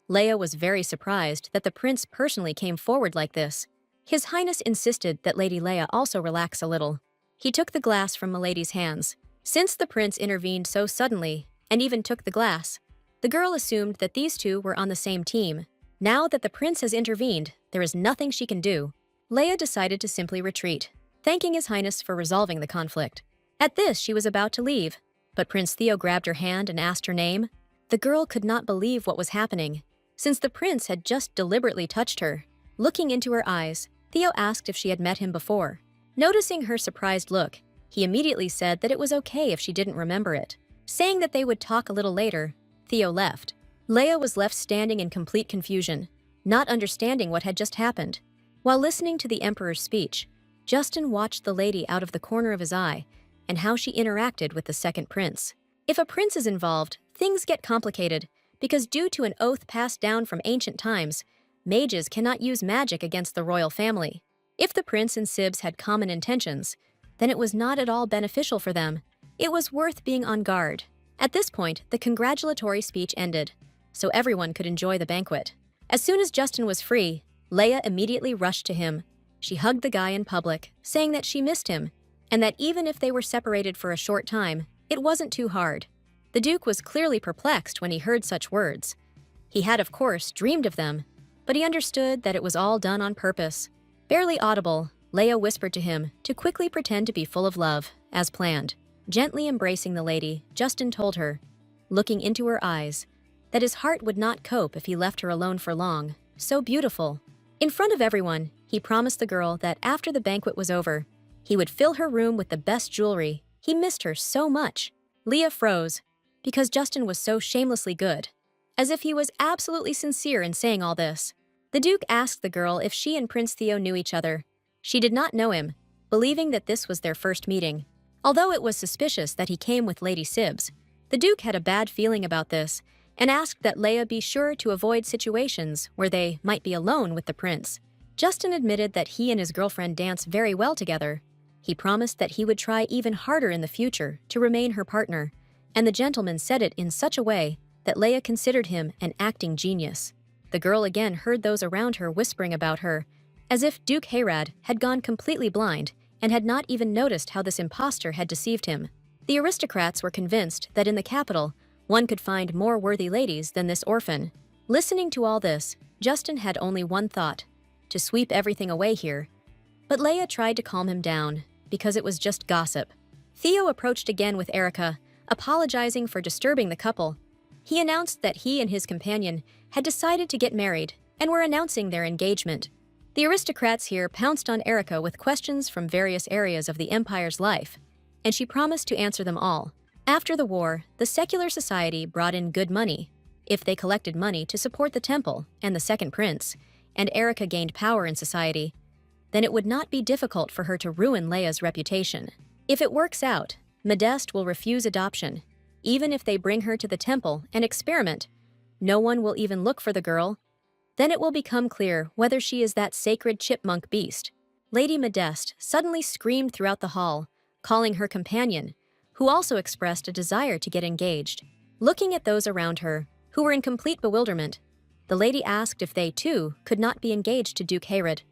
Speaker 1: Leia was very surprised that the prince personally came forward like this. His Highness insisted that Lady Leia also relax a little. He took the glass from Milady's hands. Since the prince intervened so suddenly, and even took the glass, the girl assumed that these two were on the same team. Now that the prince has intervened, there is nothing she can do. Leia decided to simply retreat, thanking His Highness for resolving the conflict. At this, she was about to leave, but Prince Theo grabbed her hand and asked her name. The girl could not believe what was happening, since the prince had just deliberately touched her. Looking into her eyes, Theo asked if she had met him before. Noticing her surprised look, he immediately said that it was okay if she didn't remember it. Saying that they would talk a little later, Theo left. Leia was left standing in complete confusion, not understanding what had just happened. While listening to the Emperor's speech, Justin watched the lady out of the corner of his eye and how she interacted with the second prince. If a prince is involved, things get complicated because due to an oath passed down from ancient times, mages cannot use magic against the royal family. If the prince and Sibs had common intentions, then it was not at all beneficial for them. It was worth being on guard. At this point, the congratulatory speech ended, so everyone could enjoy the banquet. As soon as Justin was free, Leia immediately rushed to him. She hugged the guy in public, saying that she missed him, and that even if they were separated for a short time, it wasn't too hard. The Duke was clearly perplexed when he heard such words. He had, of course, dreamed of them, but he understood that it was all done on purpose. Barely audible, Leia whispered to him to quickly pretend to be full of love, as planned. Gently embracing the lady, Justin told her, looking into her eyes, that his heart would not cope if he left her alone for long. So beautiful. In front of everyone, he promised the girl that after the banquet was over, he would fill her room with the best jewelry. He missed her so much. Leia froze, because Justin was so shamelessly good, as if he was absolutely sincere in saying all this. The Duke asked the girl if she and Prince Theo knew each other. She did not know him, believing that this was their first meeting. Although it was suspicious that he came with Lady Sibs, the Duke had a bad feeling about this and asked that Leia be sure to avoid situations where they might be alone with the prince. Justin admitted that he and his girlfriend dance very well together. He promised that he would try even harder in the future to remain her partner, and the gentleman said it in such a way that Leia considered him an acting genius. The girl again heard those around her whispering about her, as if Duke Herod had gone completely blind and had not even noticed how this impostor had deceived him. The aristocrats were convinced that in the capital, one could find more worthy ladies than this orphan. Listening to all this, Justin had only one thought, to sweep everything away here. But Leia tried to calm him down, because it was just gossip. Theo approached again with Erica, apologizing for disturbing the couple. He announced that he and his companion had decided to get married and were announcing their engagement. The aristocrats here pounced on Erica with questions from various areas of the Empire's life, and she promised to answer them all. After the war, the secular society brought in good money. If they collected money to support the temple and the second prince, and Erica gained power in society, then it would not be difficult for her to ruin Leia's reputation. If it works out, Modeste will refuse adoption. Even if they bring her to the temple and experiment, no one will even look for the girl. Then it will become clear whether she is that sacred chipmunk beast. Lady Modeste suddenly screamed throughout the hall, calling her companion, who also expressed a desire to get engaged. Looking at those around her, who were in complete bewilderment, the lady asked if they, too, could not be engaged to Duke Herod.